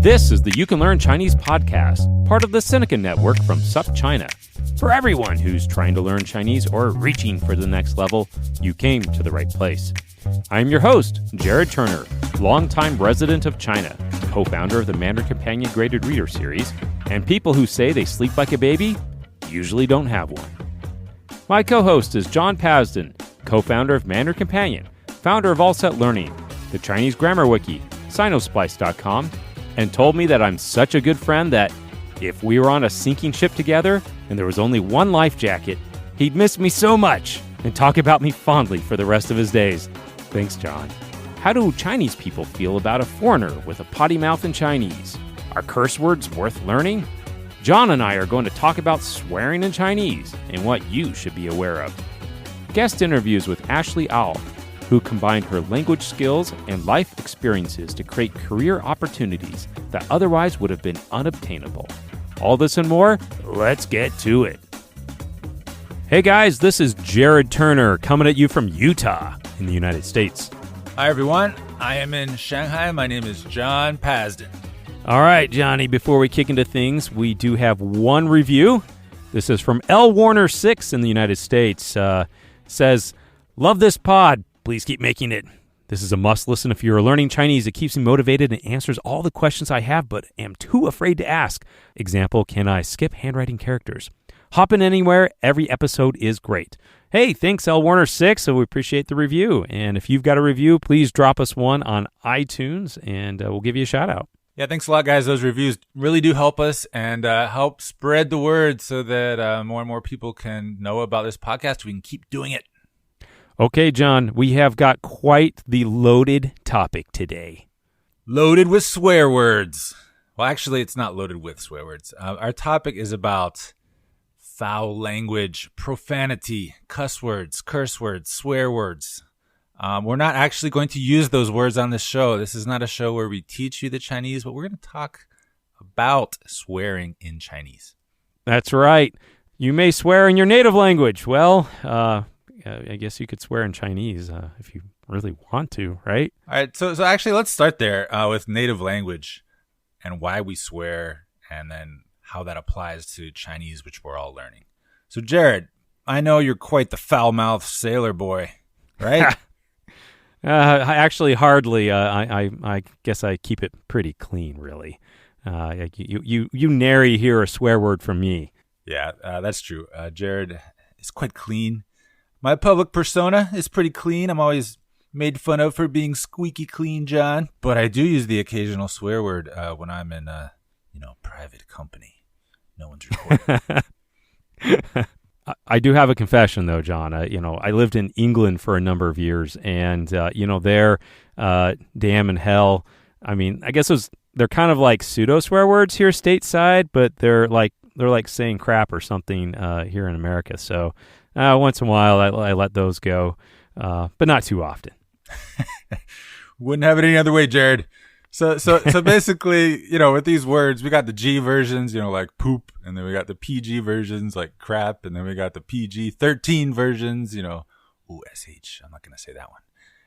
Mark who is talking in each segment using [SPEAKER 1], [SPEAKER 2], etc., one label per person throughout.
[SPEAKER 1] This is the You Can Learn Chinese podcast, part of the Seneca Network from Sup China. For everyone who's trying to learn Chinese or reaching for the next level, you came to the right place. I'm your host, Jared Turner, longtime resident of China, co-founder of the Mandarin Companion Graded Reader Series, and people who say they sleep like a baby usually don't have one. My co-host is John Pasden, co-founder of Mandarin Companion, founder of All Set Learning, the Chinese Grammar Wiki, Sinosplice.com, and told me that I'm such a good friend that if we were on a sinking ship together and there was only one life jacket, he'd miss me so much and talk about me fondly for the rest of his days. Thanks, John. How do Chinese people feel about a foreigner with a potty mouth in Chinese? Are curse words worth learning? John and I are going to talk about swearing in Chinese and what you should be aware of. Guest interviews with Ashleigh Au, who combined her language skills and life experiences to create career opportunities that otherwise would have been unobtainable. All this and more, let's get to it. Hey guys, this is Jared Turner coming at you from Utah in the United States.
[SPEAKER 2] Hi everyone, I am in Shanghai. My name is John Pasden.
[SPEAKER 1] All right, Johnny, before we kick into things, we do have one review. This is from L. Warner 6 in the United States. Says, love this pod. Please keep making it. This is a must listen if you're learning Chinese. It keeps me motivated and answers all the questions I have but am too afraid to ask. Example, can I skip handwriting characters? Hop in anywhere. Every episode is great. Hey, thanks L. Warner 6. So we appreciate the review. And if you've got a review, please drop us one on iTunes and we'll give you a shout out.
[SPEAKER 2] Yeah, thanks a lot, guys. Those reviews really do help us and help spread the word so that more and more people can know about this podcast. We can keep doing it.
[SPEAKER 1] Okay, John, we have got quite the loaded topic today.
[SPEAKER 2] Loaded with swear words. Well, actually, it's not loaded with swear words. Our topic is about foul language, profanity, cuss words, curse words, swear words. We're not actually going to use those words on this show. This is not a show where we teach you the Chinese, but we're going to talk about swearing in Chinese.
[SPEAKER 1] That's right. You may swear in your native language. Well, I guess you could swear in Chinese if you really want to, right?
[SPEAKER 2] All right, so actually let's start there with native language and why we swear and then how that applies to Chinese, which we're all learning. So Jared, I know you're quite the foul-mouthed sailor boy, right?
[SPEAKER 1] Actually, hardly. I guess I keep it pretty clean, really. You nary hear a swear word from me.
[SPEAKER 2] Yeah, that's true. Jared is quite clean. My public persona is pretty clean. I'm always made fun of for being squeaky clean, John. But I do use the occasional swear word when I'm in, private company. No one's recording.
[SPEAKER 1] I do have a confession, though, John. I lived in England for a number of years, and there, damn and hell. I mean, I guess they're kind of like pseudo swear words here stateside, but they're like saying crap or something here in America. So. Once in a while, I let those go, but not too often.
[SPEAKER 2] Wouldn't have it any other way, Jared. So basically, with these words, we got the G versions, like poop, and then we got the PG versions, like crap, and then we got the PG-13 versions, SH. I'm not gonna say that one.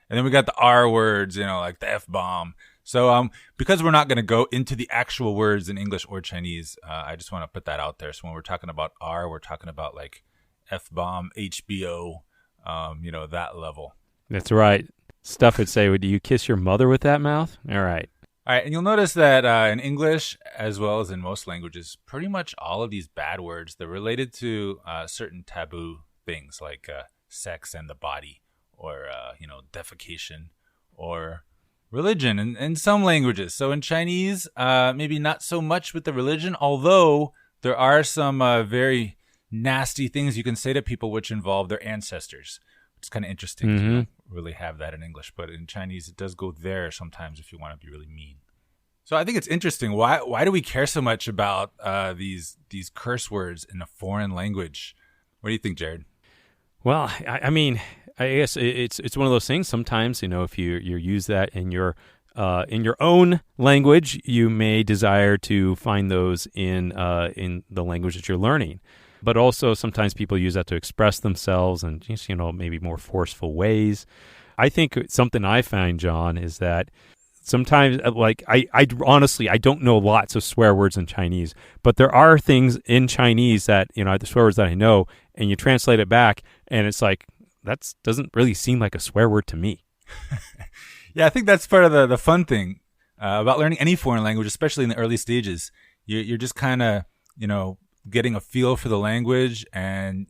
[SPEAKER 2] And then we got the R words, like the F-bomb. So because we're not gonna go into the actual words in English or Chinese, I just want to put that out there. So when we're talking about R, we're talking about like F-bomb, HBO, that level.
[SPEAKER 1] That's right. Stuff would say, do you kiss your mother with that mouth? All right.
[SPEAKER 2] All right, and you'll notice that in English, as well as in most languages, pretty much all of these bad words, they're related to certain taboo things like sex and the body, or, defecation, or religion in some languages. So in Chinese, maybe not so much with the religion, although there are some very nasty things you can say to people which involve their ancestors. It's kind of interesting. Mm-hmm. You don't really have that in English, but in Chinese it does go there sometimes if you want to be really mean. So I think it's interesting. Why do we care so much about these curse words in a foreign language? What do you think, Jared?
[SPEAKER 1] Well, I mean, I guess it's one of those things. Sometimes, if you use that in your own language, you may desire to find those in the language that you're learning. But also sometimes people use that to express themselves in maybe more forceful ways. I think something I find, John, is that sometimes, like, I honestly, I don't know lots of swear words in Chinese, but there are things in Chinese that, the swear words that I know, and you translate it back, and it's like, that doesn't really seem like a swear word to me.
[SPEAKER 2] Yeah, I think that's part of the fun thing about learning any foreign language, especially in the early stages. You're just kind of, getting a feel for the language, and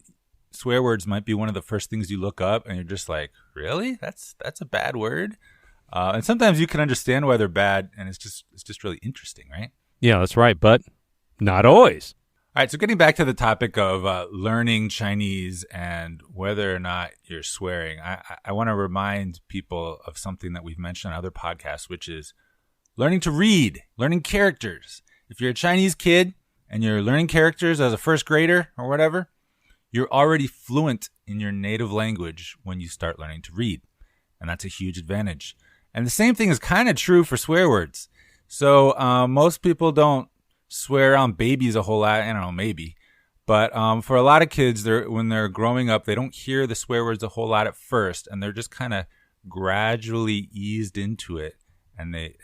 [SPEAKER 2] swear words might be one of the first things you look up, and you're just like, really? That's a bad word? And sometimes you can understand why they're bad, and it's just really interesting, right? Yeah,
[SPEAKER 1] that's right, but not always.
[SPEAKER 2] All right, so getting back to the topic of learning Chinese and whether or not you're swearing, I want to remind people of something that we've mentioned on other podcasts, which is learning to read, learning characters. If you're a Chinese kid and you're learning characters as a first grader or whatever, you're already fluent in your native language when you start learning to read. And that's a huge advantage. And the same thing is kind of true for swear words. So most people don't swear around babies a whole lot. I don't know, maybe. But for a lot of kids, when they're growing up, they don't hear the swear words a whole lot at first. And they're just kind of gradually eased into it. And they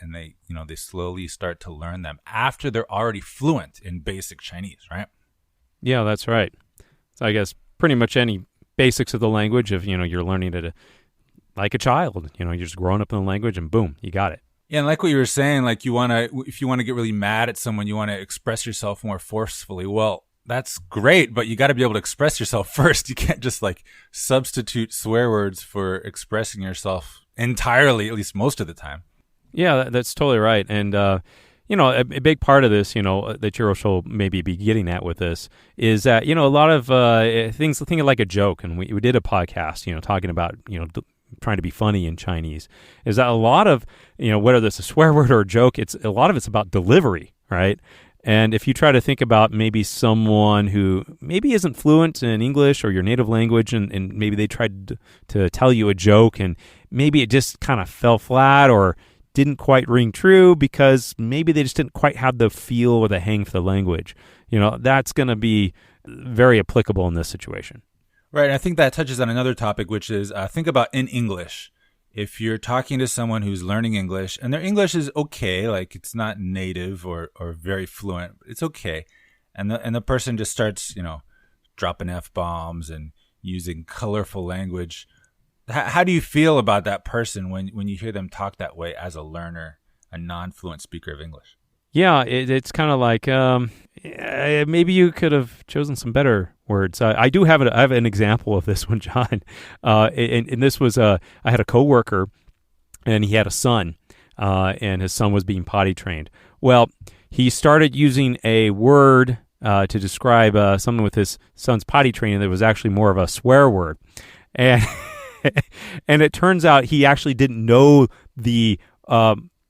[SPEAKER 2] slowly start to learn them after they're already fluent in basic Chinese, right?
[SPEAKER 1] Yeah, that's right. So I guess pretty much any basics of the language, if you're learning it like a child, you're just growing up in the language, and boom, you got it.
[SPEAKER 2] Yeah, and like what you were saying, like if you want to get really mad at someone, you want to express yourself more forcefully. Well, that's great, but you got to be able to express yourself first. You can't just like substitute swear words for expressing yourself entirely, at least most of the time.
[SPEAKER 1] Yeah, that's totally right. And, a big part of this, that you're also maybe be getting at with this is that, a lot of things, thinking like a joke, and we did a podcast, talking about, trying to be funny in Chinese, is that a lot of, whether it's a swear word or a joke, a lot of it's about delivery, right? And if you try to think about maybe someone who maybe isn't fluent in English or your native language, and maybe they tried to tell you a joke, and maybe it just kind of fell flat or didn't quite ring true because maybe they just didn't quite have the feel or the hang for the language. That's going to be very applicable in this situation.
[SPEAKER 2] Right. I think that touches on another topic, which is think about in English. If you're talking to someone who's learning English and their English is okay, like it's not native or very fluent, it's okay. And the person just starts, dropping F-bombs and using colorful language. How do you feel about that person when you hear them talk that way as a learner, a non-fluent speaker of English?
[SPEAKER 1] Yeah, it's kind of like maybe you could have chosen some better words. I have an example of this one, John. And this was I had a coworker, and he had a son, and his son was being potty trained. Well, he started using a word to describe something with his son's potty training that was actually more of a swear word, and. And it turns out he actually didn't know the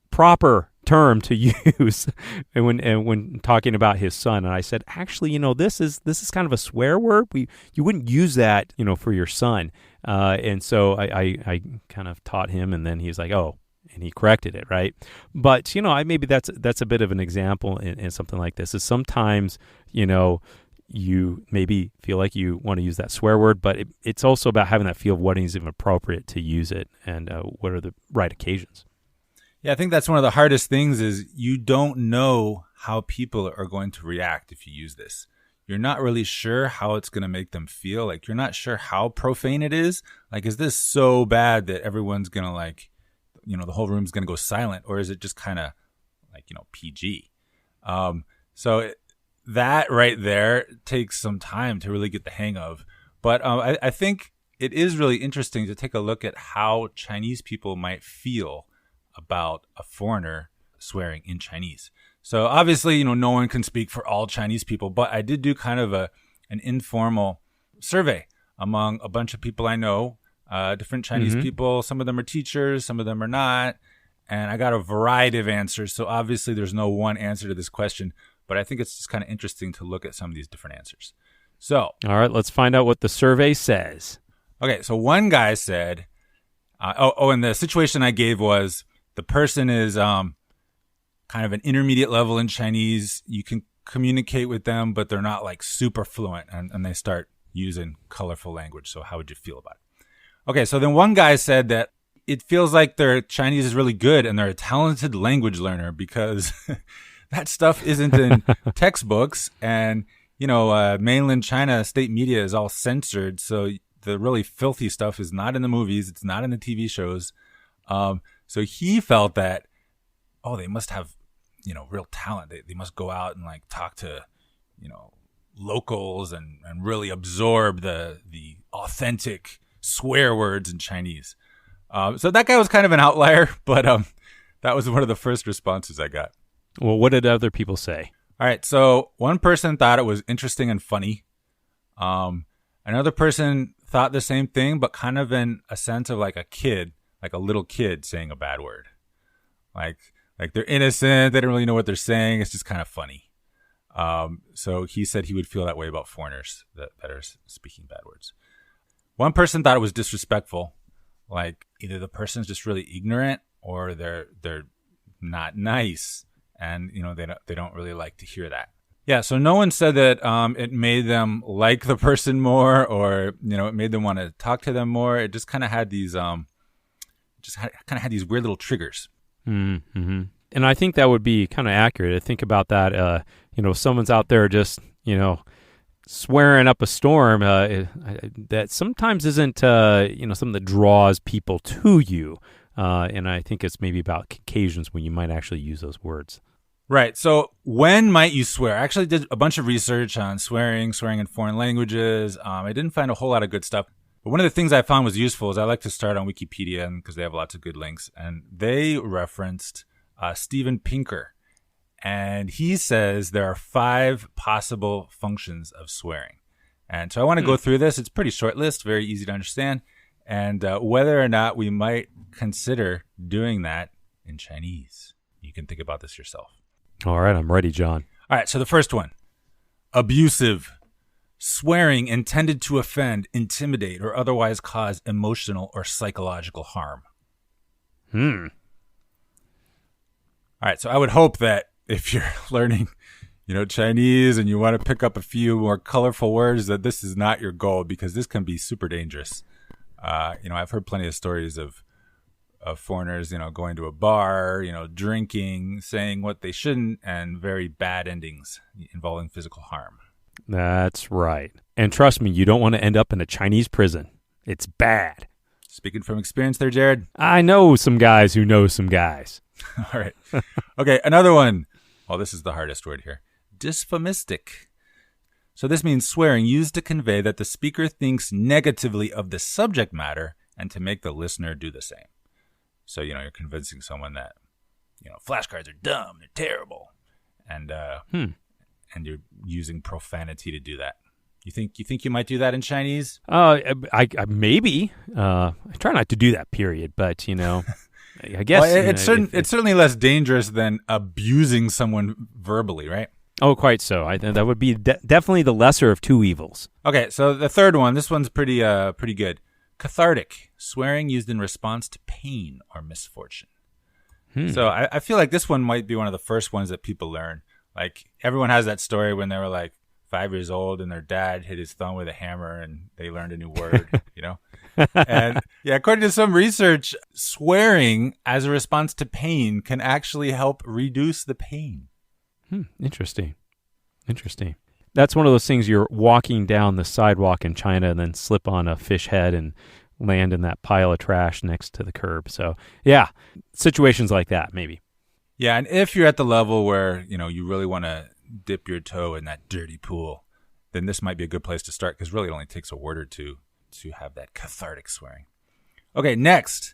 [SPEAKER 1] proper term to use when talking about his son. And I said, actually, this is kind of a swear word. You wouldn't use that, for your son. And so I kind of taught him, and then he was like, oh, and he corrected it, right? But maybe that's a bit of an example in something like this. Is sometimes you maybe feel like you want to use that swear word, but it's also about having that feel of what is even appropriate to use it and what are the right occasions.
[SPEAKER 2] Yeah, I think that's one of the hardest things is you don't know how people are going to react if you use this. You're not really sure how it's going to make them feel. Like you're not sure how profane it is. Like, is this so bad that everyone's going to the whole room's going to go silent, or is it just kind of like, PG? That right there takes some time to really get the hang of. But I think it is really interesting to take a look at how Chinese people might feel about a foreigner swearing in Chinese. So obviously, no one can speak for all Chinese people, but I did do kind of an informal survey among a bunch of people I know, different Chinese people. Some of them are teachers, some of them are not. And I got a variety of answers. So obviously there's no one answer to this question. But I think it's just kind of interesting to look at some of these different answers. So, all
[SPEAKER 1] right, let's find out what the survey says.
[SPEAKER 2] Okay, so one guy said, and the situation I gave was the person is kind of an intermediate level in Chinese. You can communicate with them, but they're not like super fluent, and they start using colorful language. So how would you feel about it? Okay, so then one guy said that it feels like their Chinese is really good and they're a talented language learner because that stuff isn't in textbooks. And, mainland China state media is all censored. So the really filthy stuff is not in the movies. It's not in the TV shows. So he felt that, they must have, real talent. They must go out and like talk to, locals and really absorb the authentic swear words in Chinese. So that guy was kind of an outlier, but that was one of the first responses I got.
[SPEAKER 1] Well, what did other people say?
[SPEAKER 2] All right, so one person thought it was interesting and funny. Another person thought the same thing, but kind of in a sense of like a kid, like a little kid saying a bad word. Like they're innocent, they don't really know what they're saying, it's just kind of funny. So he said he would feel that way about foreigners that are speaking bad words. One person thought it was disrespectful, like either the person's just really ignorant or they're not nice, and they don't really like to hear that. Yeah, so no one said that it made them like the person more, or it made them want to talk to them more. It just kind of had these had these weird little triggers.
[SPEAKER 1] Mm-hmm. And I think that would be kind of accurate. I think about that. If someone's out there just swearing up a storm, that sometimes isn't something that draws people to you. And I think it's maybe about occasions when you might actually use those words.
[SPEAKER 2] Right. So when might you swear? I actually did a bunch of research on swearing in foreign languages. I didn't find a whole lot of good stuff. But one of the things I found was useful is I like to start on Wikipedia because they have lots of good links. And they referenced Steven Pinker. And he says there are 5 possible functions of swearing. And so I want to go through this. It's a pretty short list, very easy to understand. And whether or not we might consider doing that in Chinese. You can think about this yourself.
[SPEAKER 1] All right, I'm ready, John.
[SPEAKER 2] All right, so the first one, abusive. Swearing intended to offend, intimidate, or otherwise cause emotional or psychological harm. All right, so I would hope that if you're learning, Chinese and you want to pick up a few more colorful words, that this is not your goal, because this can be super dangerous. I've heard plenty of stories of foreigners, going to a bar, drinking, saying what they shouldn't, and very bad endings involving physical harm.
[SPEAKER 1] That's right. And trust me, you don't want to end up in a Chinese prison. It's bad.
[SPEAKER 2] Speaking from experience there, Jared?
[SPEAKER 1] I know some guys who know some guys.
[SPEAKER 2] All right. Okay, another one. Well, this is the hardest word here. Dysphomistic. So this means swearing used to convey that the speaker thinks negatively of the subject matter and to make the listener do the same. So, you're convincing someone that, flashcards are dumb, they're terrible. And you're using profanity to do that. You think you might do that in Chinese?
[SPEAKER 1] I maybe. I try not to do that, period. But I guess
[SPEAKER 2] well, it's certainly less dangerous than abusing someone verbally, right?
[SPEAKER 1] Oh, quite so. That would be definitely the lesser of two evils.
[SPEAKER 2] Okay, so the third one. This one's pretty good. Cathartic, swearing used in response to pain or misfortune. So I feel like this one might be one of the first ones that people learn. Like, everyone has that story when they were like 5 years old and their dad hit his thumb with a hammer and they learned a new word, And yeah, according to some research, swearing as a response to pain can actually help reduce the pain.
[SPEAKER 1] Interesting. That's one of those things, you're walking down the sidewalk in China and then slip on a fish head and land in that pile of trash next to the curb. So yeah, situations like that, maybe.
[SPEAKER 2] Yeah, and if you're at the level where, you really want to dip your toe in that dirty pool, then this might be a good place to start, because really it only takes a word or two to have that cathartic swearing. Okay, next,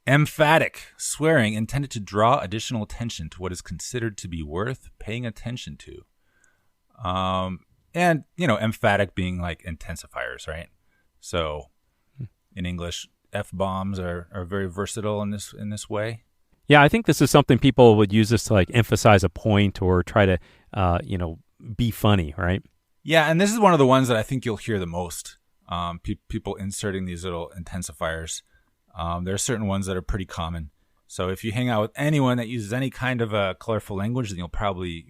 [SPEAKER 2] emphatic, swearing intended to draw additional attention to what is considered to be worth paying attention to. And, emphatic being like intensifiers, right? So in English, F-bombs are very versatile in this way.
[SPEAKER 1] Yeah, I think this is something people would use this to like emphasize a point or try to, be funny, right?
[SPEAKER 2] Yeah, and this is one of the ones that I think you'll hear the most. People inserting these little intensifiers. There are certain ones that are pretty common. So if you hang out with anyone that uses any kind of a colorful language, then you'll probably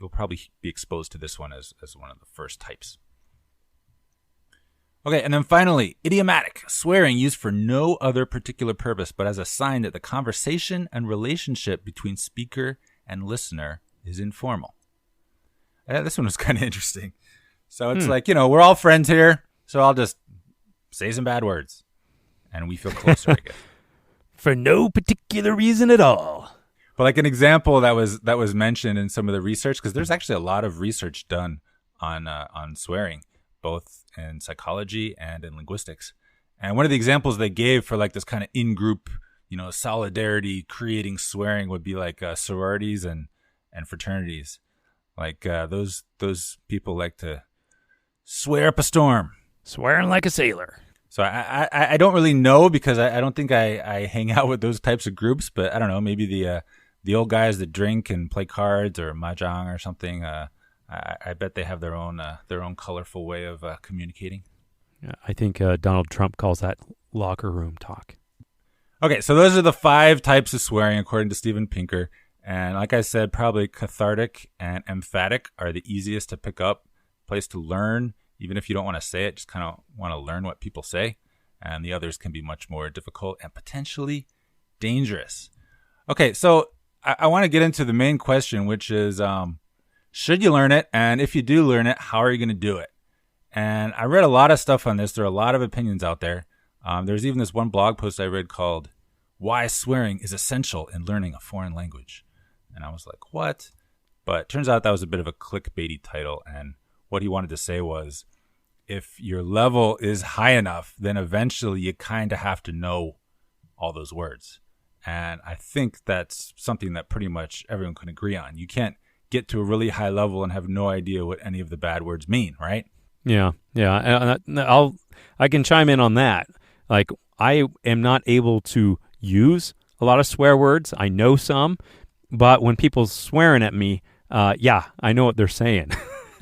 [SPEAKER 2] be exposed to this one as one of the first types. Okay, and then finally, idiomatic, swearing used for no other particular purpose, but as a sign that the conversation and relationship between speaker and listener is informal. This one was kind of interesting. So it's like, we're all friends here, so I'll just say some bad words, and we feel closer, I guess.
[SPEAKER 1] For no particular reason at all.
[SPEAKER 2] But like an example that was mentioned in some of the research, because there's actually a lot of research done on swearing, both in psychology and in linguistics. And one of the examples they gave for like this kind of in-group, solidarity creating swearing would be like sororities and fraternities. Like those people like to swear up a storm.
[SPEAKER 1] Swearing like a sailor.
[SPEAKER 2] So I don't really know, because I don't think I hang out with those types of groups, but I don't know, maybe the old guys that drink and play cards or mahjong or something, I bet they have their own colorful way of communicating.
[SPEAKER 1] Yeah, I think Donald Trump calls that locker room talk.
[SPEAKER 2] Okay, so those are the 5 types of swearing according to Steven Pinker. And like I said, probably cathartic and emphatic are the easiest to pick up, place to learn, even if you don't want to say it, just kind of want to learn what people say. And the others can be much more difficult and potentially dangerous. Okay, so I want to get into the main question, which is, should you learn it? And if you do learn it, how are you going to do it? And I read a lot of stuff on this. There are a lot of opinions out there. There's even this one blog post I read called "Why Swearing is Essential in Learning a Foreign Language." And I was like, what? But it turns out that was a bit of a clickbaity title. And what he wanted to say was, if your level is high enough, then eventually you kind of have to know all those words. And I think that's something that pretty much everyone can agree on. You can't get to a really high level and have no idea what any of the bad words mean, right?
[SPEAKER 1] Yeah. I can chime in on that. Like, I am not able to use a lot of swear words. I know some, but when people swearing at me, I know what they're saying.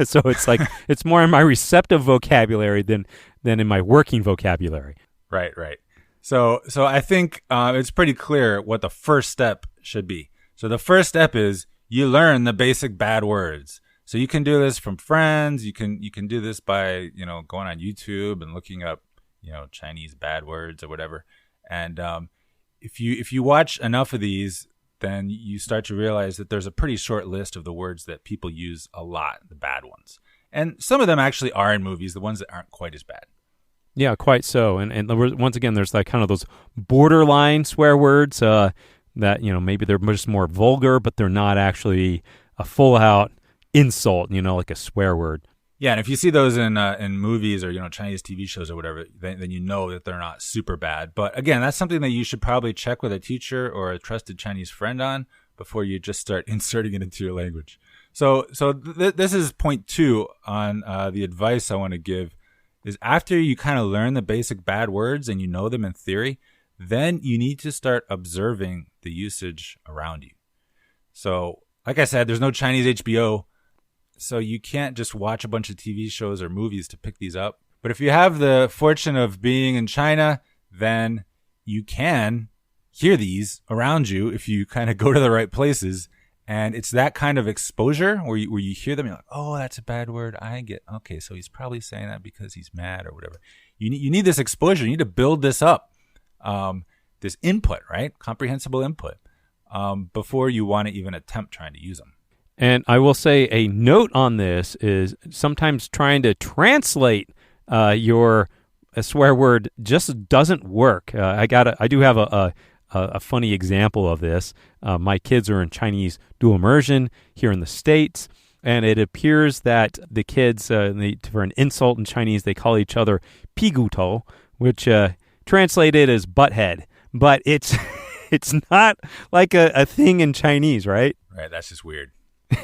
[SPEAKER 1] So it's like it's more in my receptive vocabulary than in my working vocabulary.
[SPEAKER 2] Right. So I think it's pretty clear what the first step should be. So the first step is you learn the basic bad words. So you can do this from friends. You can do this by going on YouTube and looking up Chinese bad words or whatever. And if you watch enough of these, then you start to realize that there's a pretty short list of the words that people use a lot, the bad ones. And some of them actually are in movies, the ones that aren't quite as bad.
[SPEAKER 1] Yeah, quite so. And once again, there's like kind of those borderline swear words that, maybe they're just more vulgar, but they're not actually a full-out insult, like a swear word.
[SPEAKER 2] Yeah, and if you see those in movies or Chinese TV shows or whatever, then you know that they're not super bad. But again, that's something that you should probably check with a teacher or a trusted Chinese friend on before you just start inserting it into your language. So this is point 2 on the advice I want to give is after you kind of learn the basic bad words and you know them in theory, then you need to start observing the usage around you. So like I said, there's no Chinese HBO. So you can't just watch a bunch of TV shows or movies to pick these up. But if you have the fortune of being in China, then you can hear these around you if you kind of go to the right places. And it's that kind of exposure where you hear them, you're like, oh, that's a bad word. Okay, so he's probably saying that because he's mad or whatever. You need this exposure. You need to build this up, this input, right? Comprehensible input, before you want to even attempt trying to use them.
[SPEAKER 1] And I will say a note on this is sometimes trying to translate your swear word just doesn't work. I do have a funny example of this. My kids are in Chinese dual immersion here in the States, and it appears that the kids, for an insult in Chinese, they call each other piguto, which translated as butthead. But it's not like a thing in Chinese, right?
[SPEAKER 2] Right, that's just weird.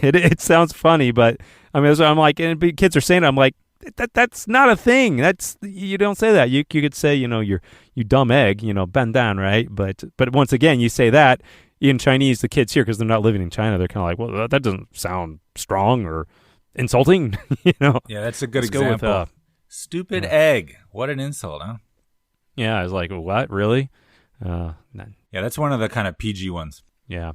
[SPEAKER 1] It sounds funny, but I mean, I'm like, and kids are saying it, I'm like, that's not a thing. You don't say that. You could say, you dumb egg, bandan, right? But once again, you say that in Chinese, the kids here, because they're not living in China, they're kind of like, well, that doesn't sound strong or insulting,
[SPEAKER 2] Yeah, that's a good example. Go with, stupid egg. What an insult, huh?
[SPEAKER 1] Yeah, I was like, what, really?
[SPEAKER 2] Yeah, that's one of the kind of PG ones.
[SPEAKER 1] Yeah.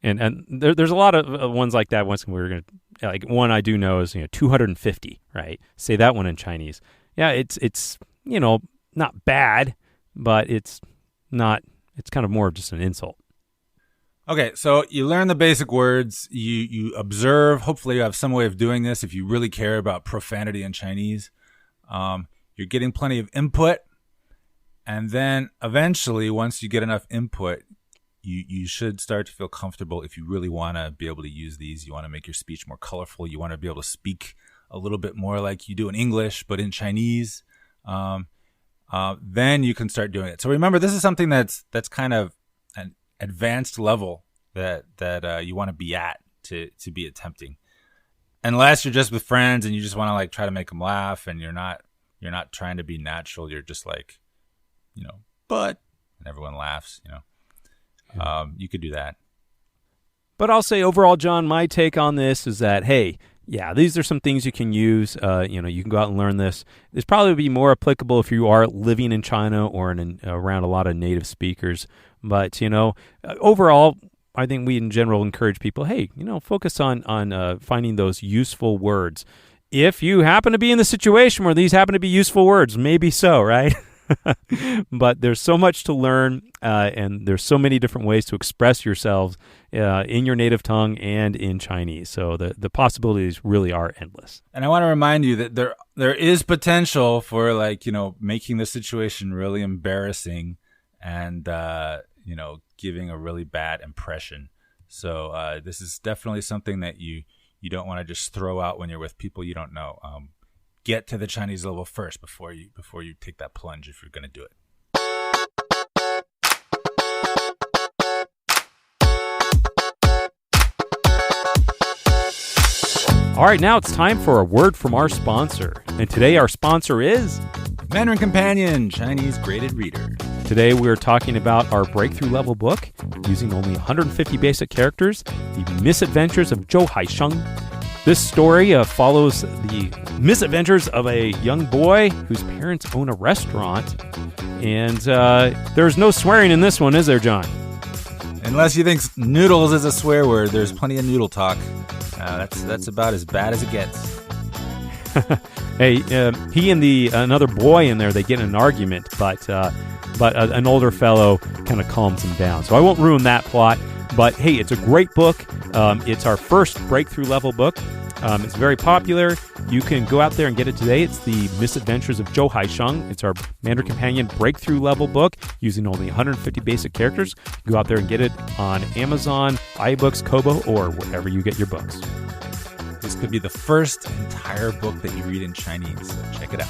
[SPEAKER 1] And there's a lot of ones like that. Once we were going to, like one I do know is 250, right? Say that one in Chinese. yeah, it's not bad, but it's kind of more of just an insult.
[SPEAKER 2] Okay, so you learn the basic words, you observe. Hopefully you have some way of doing this if you really care about profanity in Chinese. You're getting plenty of input, and then eventually, once you get enough input, you should start to feel comfortable. If you really want to be able to use these, you want to make your speech more colorful, you want to be able to speak a little bit more like you do in English, but in Chinese, then you can start doing it. So remember, this is something that's kind of an advanced level that you want to be at to be attempting. Unless you're just with friends and you just want to like try to make them laugh, and you're not trying to be natural. You're just like, but, and everyone laughs. You could do that.
[SPEAKER 1] But I'll say overall, John, my take on this is that, hey, yeah, these are some things you can use. You can go out and learn this. This probably be more applicable if you are living in China or around a lot of native speakers. But, overall, I think we in general encourage people, hey, focus on finding those useful words. If you happen to be in the situation where these happen to be useful words, maybe so, right? But there's so much to learn, and there's so many different ways to express yourselves in your native tongue and in Chinese. So the possibilities really are endless.
[SPEAKER 2] And I want to remind you that there is potential for making the situation really embarrassing and giving a really bad impression. So this is definitely something that you don't want to just throw out when you're with people you don't know. Get to the Chinese level first before you take that plunge if you're going to do it.
[SPEAKER 1] All right, now it's time for a word from our sponsor. And today our sponsor is
[SPEAKER 2] Mandarin Companion, Chinese Graded Reader.
[SPEAKER 1] Today we're talking about our breakthrough level book, using only 150 basic characters, The Misadventures of Zhou Haisheng. This story follows the misadventures of a young boy whose parents own a restaurant. And there's no swearing in this one, is there, John?
[SPEAKER 2] Unless you think noodles is a swear word, there's plenty of noodle talk. That's about as bad as it gets.
[SPEAKER 1] Hey, he and another boy in there, they get in an argument, but an older fellow kind of calms him down. So I won't ruin that plot. But hey, it's a great book. It's our first breakthrough level book. It's very popular. You can go out there and get it today. It's The Misadventures of Zhou Haisheng. It's our Mandarin Companion breakthrough level book using only 150 basic characters. Go out there and get it on Amazon, iBooks, Kobo, or wherever you get your books.
[SPEAKER 2] This could be the first entire book that you read in Chinese, so check it out.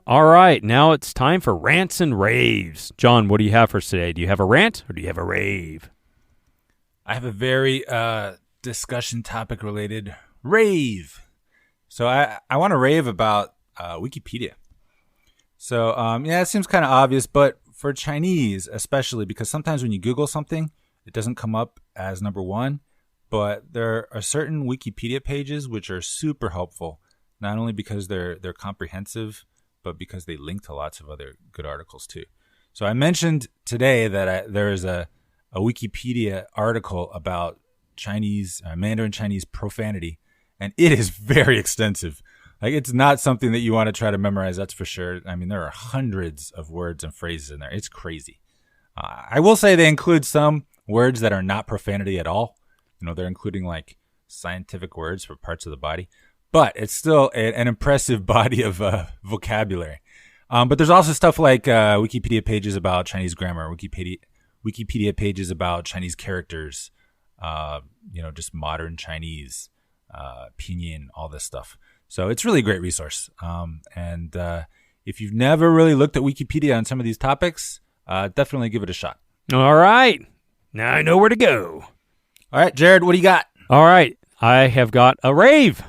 [SPEAKER 1] All right, now it's time for rants and raves. John, what do you have for us today? Do you have a rant or do you have a rave?
[SPEAKER 2] I have a very discussion topic related rave. So I want to rave about Wikipedia. So it seems kind of obvious, but for Chinese especially, because sometimes when you Google something, it doesn't come up as number one. But there are certain Wikipedia pages which are super helpful, not only because they're comprehensive, but because they link to lots of other good articles too. So I mentioned today that there is a Wikipedia article about Mandarin Chinese profanity, and it is very extensive. Like, it's not something that you want to try to memorize, that's for sure. I mean, there are hundreds of words and phrases in there. It's crazy. I will say they include some words that are not profanity at all. They're including like scientific words for parts of the body. But it's still an impressive body of vocabulary. But there's also stuff like Wikipedia pages about Chinese grammar, Wikipedia pages about Chinese characters, just modern Chinese, pinyin, all this stuff. So it's really a great resource. And if you've never really looked at Wikipedia on some of these topics, definitely give it a shot.
[SPEAKER 1] All right. Now I know where to go.
[SPEAKER 2] All right, Jared, what do you got?
[SPEAKER 1] All right. I have got a rave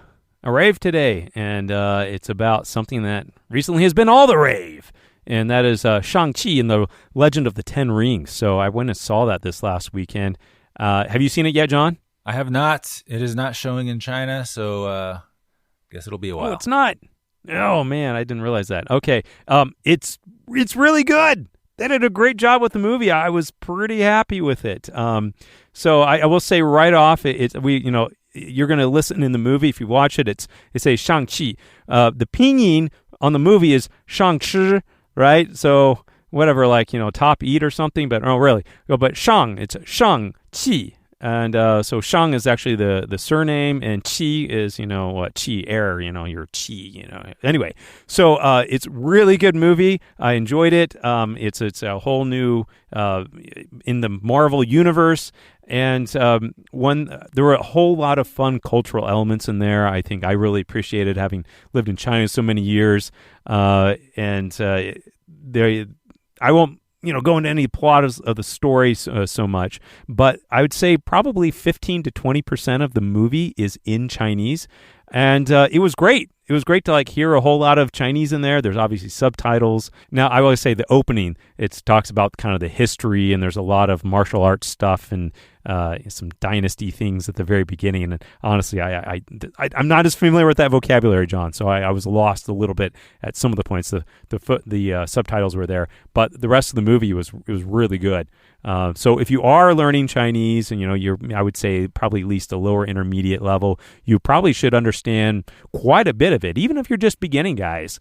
[SPEAKER 1] today, and it's about something that recently has been all the rave, and that is Shang-Chi and the Legend of the Ten Rings. So I went and saw that this last weekend. Have you seen it yet, John?
[SPEAKER 2] I have not. It is not showing in China, so I guess it'll be a while.
[SPEAKER 1] Oh, it's not? Oh, man, I didn't realize that. Okay, it's really good. They did a great job with the movie. I was pretty happy with it. So I will say right off, you're going to listen in the movie. If you watch it, it says Shang-Chi. The pinyin on the movie is Shang-Chi, right? So whatever, top eat or something, but really. But Shang, it's Shang-Chi. And so Shang is actually the surname, and Qi is, Qi, air, your Qi, Anyway, so it's really good movie. I enjoyed it. It's a whole new, in the Marvel universe, and there were a whole lot of fun cultural elements in there. I think I really appreciated having lived in China so many years, I won't go into any plot of the story so much, but I would say probably 15 to 20% of the movie is in Chinese, and it was great. It was great to hear a whole lot of Chinese in there. There's obviously subtitles. Now, I always say the opening, it talks about kind of the history, and there's a lot of martial arts stuff and some dynasty things at the very beginning. And honestly, I'm not as familiar with that vocabulary, John, so I was lost a little bit at some of the points. The subtitles were there, but the rest of the movie was really good. So if you are learning Chinese, and I would say probably at least a lower intermediate level, you probably should understand quite a bit of it. Even if you're just beginning, guys,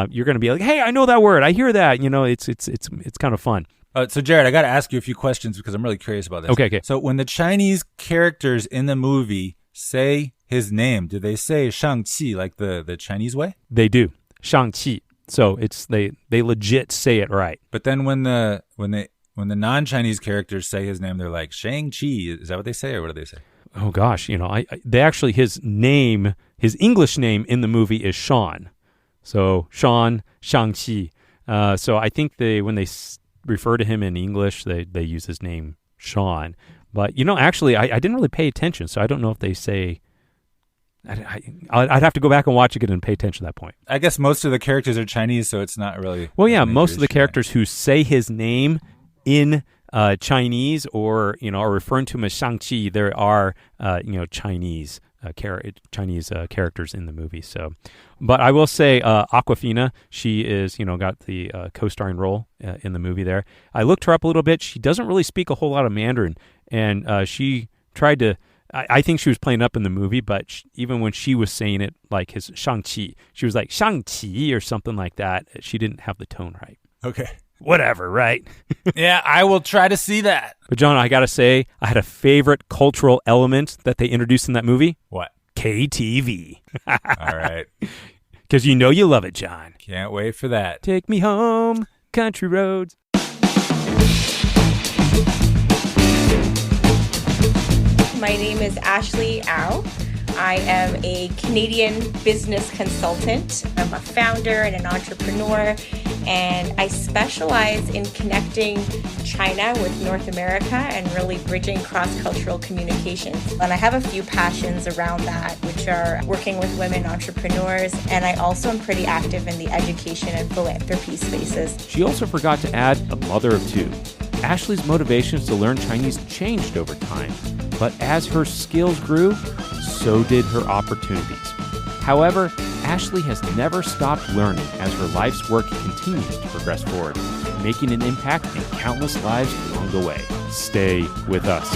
[SPEAKER 1] you're going to be like, "Hey, I know that word. I hear that." It's kind of fun.
[SPEAKER 2] So Jared, I got to ask you a few questions because I'm really curious about this.
[SPEAKER 1] Okay.
[SPEAKER 2] So when the Chinese characters in the movie say his name, do they say Shang-Chi like the Chinese way?
[SPEAKER 1] They do. Shang-Chi. So they legit say it right.
[SPEAKER 2] But then when the non-Chinese characters say his name, they're like Shang-Chi. Is that what they say, or what do they say?
[SPEAKER 1] Oh gosh, they actually, his English name in the movie is Sean. So Sean, Shang-Chi. So I think when they refer to him in English, they use his name Sean. But actually, I didn't really pay attention, so I don't know if they say. I'd have to go back and watch it and pay attention at that point.
[SPEAKER 2] I guess most of the characters are Chinese, so it's not really.
[SPEAKER 1] Well, yeah, most of the characters who say his name in Chinese or are referring to him as Shang-Chi, there are Chinese characters in the movie. So, but I will say Awkwafina, she is got the co-starring role in the movie there. I looked her up a little bit. She doesn't really speak a whole lot of Mandarin, and she tried to. I think she was playing up in the movie, but even when she was saying it like his Shang-Chi, she was like Shang-Chi or something like that. She didn't have the tone right.
[SPEAKER 2] Okay.
[SPEAKER 1] Whatever, right?
[SPEAKER 2] Yeah, I will try to see that.
[SPEAKER 1] But John, I got to say, I had a favorite cultural element that they introduced in that movie.
[SPEAKER 2] What?
[SPEAKER 1] KTV.
[SPEAKER 2] All right.
[SPEAKER 1] Because you know you love it, John.
[SPEAKER 2] Can't wait for that.
[SPEAKER 1] Take me home, country roads.
[SPEAKER 3] My name is Ashleigh Au. I am a Canadian business consultant. I'm a founder and an entrepreneur, and I specialize in connecting China with North America and really bridging cross-cultural communications. And I have a few passions around that, which are working with women entrepreneurs, and I also am pretty active in the education and philanthropy spaces.
[SPEAKER 1] She also forgot to add a mother of two. Ashleigh's motivations to learn Chinese changed over time, but as her skills grew, so did her opportunities. However, Ashleigh has never stopped learning as her life's work continues to progress forward, making an impact in countless lives along the way. Stay with us.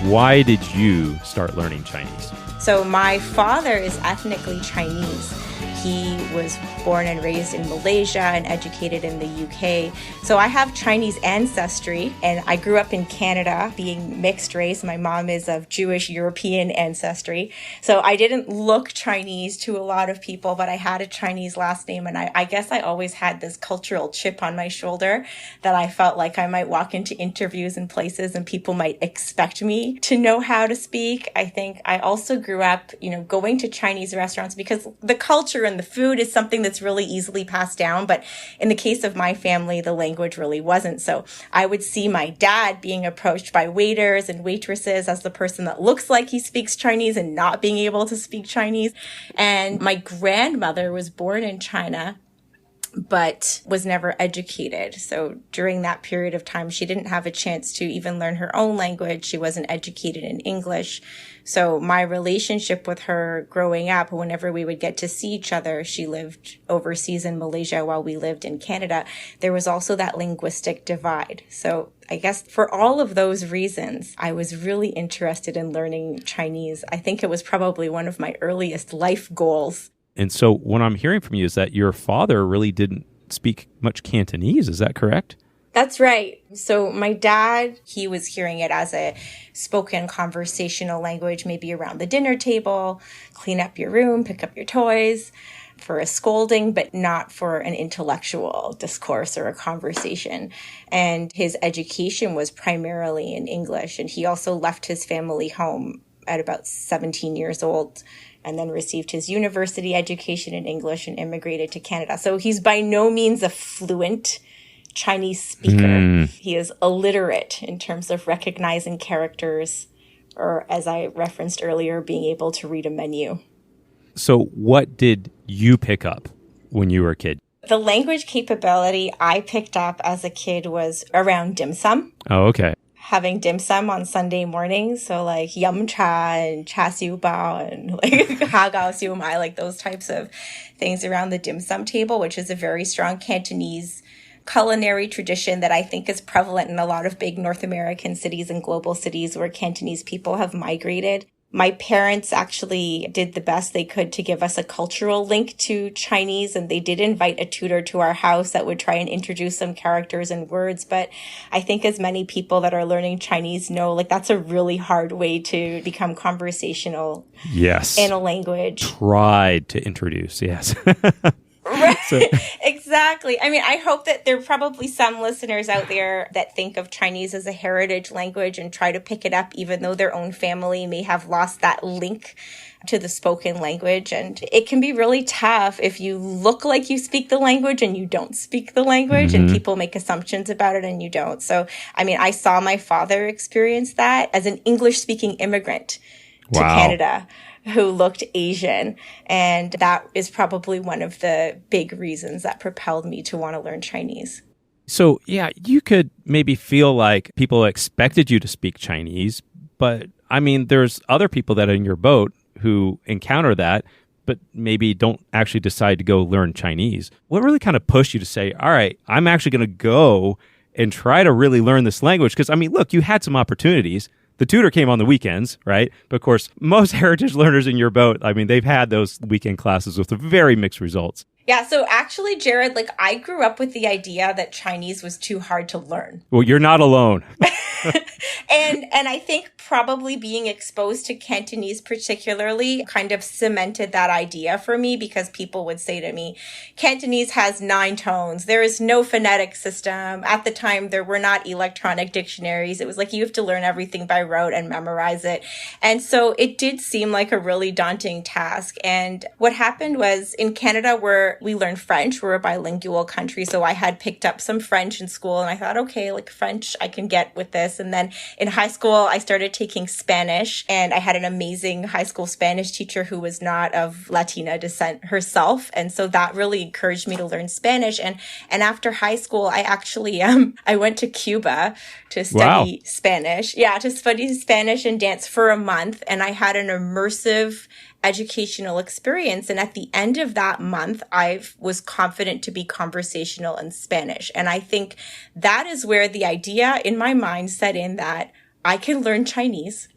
[SPEAKER 1] Why did you start learning Chinese?
[SPEAKER 3] So my father is ethnically Chinese. He was born and raised in Malaysia and educated in the UK. So I have Chinese ancestry, and I grew up in Canada being mixed race. My mom is of Jewish European ancestry. So I didn't look Chinese to a lot of people, but I had a Chinese last name. And I guess I always had this cultural chip on my shoulder that I felt like I might walk into interviews and places and people might expect me to know how to speak. I think I also grew up, going to Chinese restaurants because the culture and the food is something that's really easily passed down. But in the case of my family, the language really wasn't. So I would see my dad being approached by waiters and waitresses as the person that looks like he speaks Chinese and not being able to speak Chinese. And my grandmother was born in China, but was never educated. So during that period of time, she didn't have a chance to even learn her own language. She wasn't educated in English. So my relationship with her growing up, whenever we would get to see each other, she lived overseas in Malaysia while we lived in Canada. There was also that linguistic divide. So I guess for all of those reasons, I was really interested in learning Chinese. I think it was probably one of my earliest life goals.
[SPEAKER 1] And so what I'm hearing from you is that your father really didn't speak much Cantonese. Is that correct?
[SPEAKER 3] That's right. So my dad, he was hearing it as a spoken conversational language, maybe around the dinner table, clean up your room, pick up your toys, for a scolding, but not for an intellectual discourse or a conversation. And his education was primarily in English. And he also left his family home at about 17 years old and then received his university education in English and immigrated to Canada. So he's by no means a fluent Chinese speaker. He is illiterate in terms of recognizing characters, or as I referenced earlier, being able to read a menu.
[SPEAKER 1] So what did you pick up when you were a kid?
[SPEAKER 3] The language capability I picked up as a kid was around dim sum.
[SPEAKER 1] Oh, okay.
[SPEAKER 3] Having dim sum on Sunday mornings. So like yum cha and cha siu bao and like ha gao siu mai, like those types of things around the dim sum table, which is a very strong Cantonese culinary tradition that I think is prevalent in a lot of big North American cities and global cities where Cantonese people have migrated. My parents actually did the best they could to give us a cultural link to Chinese, and they did invite a tutor to our house that would try and introduce some characters and words. But I think as many people that are learning Chinese know, like that's a really hard way to become conversational.
[SPEAKER 1] Yes.
[SPEAKER 3] In a language.
[SPEAKER 1] Tried to introduce, yes.
[SPEAKER 3] Right. So. Exactly. I mean, I hope that there are probably some listeners out there that think of Chinese as a heritage language and try to pick it up, even though their own family may have lost that link to the spoken language. And it can be really tough if you look like you speak the language and you don't speak the language, and people make assumptions about it and you don't. So, I mean, I saw my father experience that as an English-speaking immigrant to Canada, who looked Asian. And that is probably one of the big reasons that propelled me to want to learn Chinese.
[SPEAKER 1] So, yeah, you could maybe feel like people expected you to speak Chinese, but I mean, there's other people that are in your boat who encounter that, but maybe don't actually decide to go learn Chinese. What really kind of pushed you to say, all right, I'm actually going to go and try to really learn this language? Because, I mean, look, you had some opportunities. The tutor came on the weekends, right? But of course, most heritage learners in your boat, I mean, they've had those weekend classes with very mixed results.
[SPEAKER 3] Yeah, so actually, Jared, like I grew up with the idea that Chinese was too hard to learn.
[SPEAKER 1] Well, you're not alone.
[SPEAKER 3] And I think probably being exposed to Cantonese particularly kind of cemented that idea for me, because people would say to me, Cantonese has 9 tones. There is no phonetic system. At the time, there were not electronic dictionaries. It was like you have to learn everything by rote and memorize it. And so it did seem like a really daunting task. And what happened was in Canada, where we learn French, we're a bilingual country. So I had picked up some French in school and I thought, okay, like French, I can get with this. And then in high school, I started taking Spanish, and I had an amazing high school Spanish teacher who was not of Latina descent herself. And so that really encouraged me to learn Spanish. And after high school, I actually, I went to Cuba to study Spanish. Yeah, to study Spanish and dance for a month. And I had an immersive educational experience. And at the end of that month, I was confident to be conversational in Spanish. And I think that is where the idea in my mind set in that I can learn Chinese.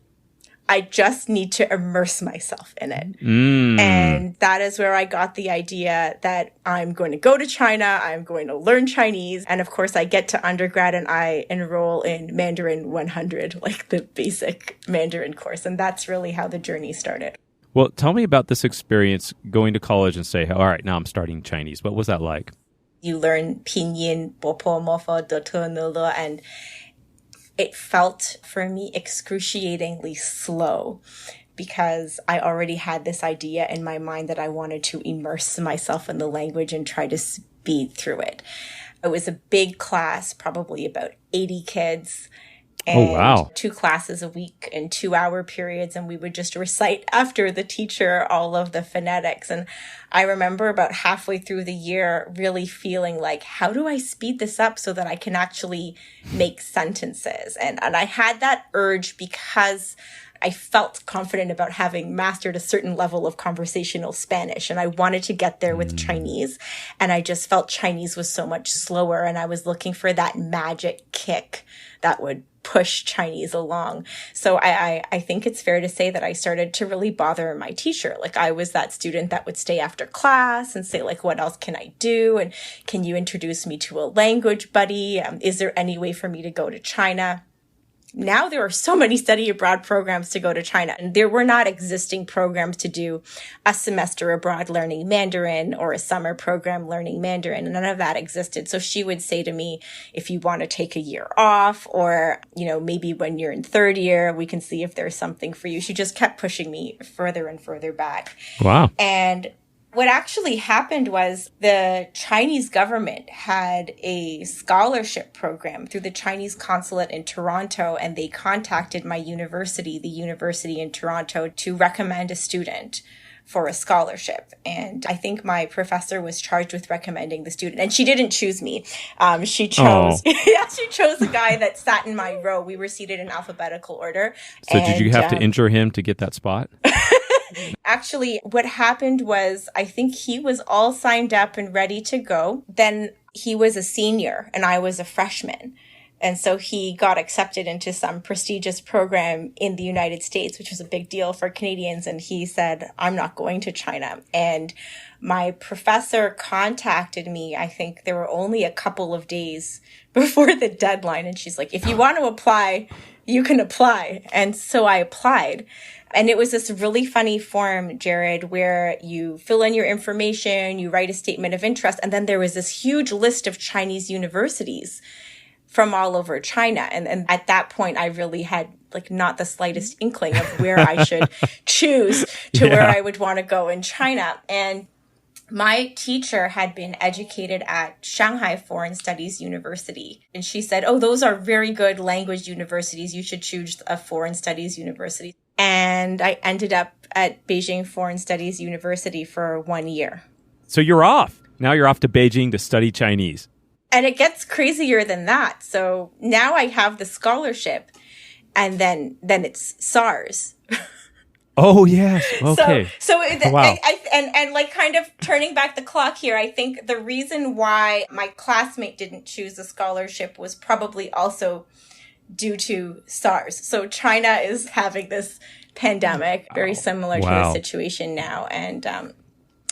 [SPEAKER 3] I just need to immerse myself in it. And that is where I got the idea that I'm going to go to China. I'm going to learn Chinese. And of course, I get to undergrad and I enroll in Mandarin 100, like the basic Mandarin course. And that's really how the journey started.
[SPEAKER 1] Well, tell me about this experience going to college and say, all right, now I'm studying Chinese. What was that like?
[SPEAKER 3] You learn pinyin, bopo, mofo, doto, nulo, and it felt for me excruciatingly slow, because I already had this idea in my mind that I wanted to immerse myself in the language and try to speed through it. It was a big class, probably about 80 kids. and
[SPEAKER 1] wow.
[SPEAKER 3] 2 classes a week in 2-hour periods. And we would just recite after the teacher all of the phonetics. And I remember about halfway through the year really feeling like, how do I speed this up so that I can actually make sentences? And I had that urge because I felt confident about having mastered a certain level of conversational Spanish, and I wanted to get there with Chinese. And I just felt Chinese was so much slower, and I was looking for that magic kick that would push Chinese along. So I think it's fair to say that I started to really bother my teacher. Like, I was that student that would stay after class and say, like, what else can I do? And can you introduce me to a language buddy? Is there any way for me to go to China? Now there are so many study abroad programs to go to China, and there were not existing programs to do a semester abroad learning Mandarin or a summer program learning Mandarin. None of that existed. So she would say to me, if you want to take a year off, or, you know, maybe when you're in 3rd year, we can see if there's something for you. She just kept pushing me further and further back.
[SPEAKER 1] Wow.
[SPEAKER 3] And what actually happened was the Chinese government had a scholarship program through the Chinese consulate in Toronto, and they contacted my university, the University in Toronto, to recommend a student for a scholarship. And I think my professor was charged with recommending the student, and she didn't choose me. She chose, she chose a guy that sat in my row. We were seated in alphabetical order.
[SPEAKER 1] So did you have to injure him to get that spot?
[SPEAKER 3] Actually, what happened was, I think he was all signed up and ready to go. Then he was a senior and I was a freshman. And so he got accepted into some prestigious program in the United States, which was a big deal for Canadians. And he said, I'm not going to China. And my professor contacted me. I think there were only a couple of days before the deadline. And she's like, if you want to apply, you can apply. And so I applied. And it was this really funny form, Jared, where you fill in your information, you write a statement of interest, and then there was this huge list of Chinese universities from all over China. And at that point, I really had like not the slightest inkling of where I should choose to where I would want to go in China. And my teacher had been educated at Shanghai Foreign Studies University. And she said, oh, those are very good language universities. You should choose a foreign studies university. And I ended up at Beijing Foreign Studies University for 1 year.
[SPEAKER 1] So you're off. Now you're off to Beijing to study Chinese.
[SPEAKER 3] And it gets crazier than that. So now I have the scholarship, and then it's SARS.
[SPEAKER 1] Oh, yes. Okay.
[SPEAKER 3] Wow. And like kind of turning back the clock here, I think the reason why my classmate didn't choose the scholarship was probably also due to SARS. So China is having this pandemic, very similar to the situation now. And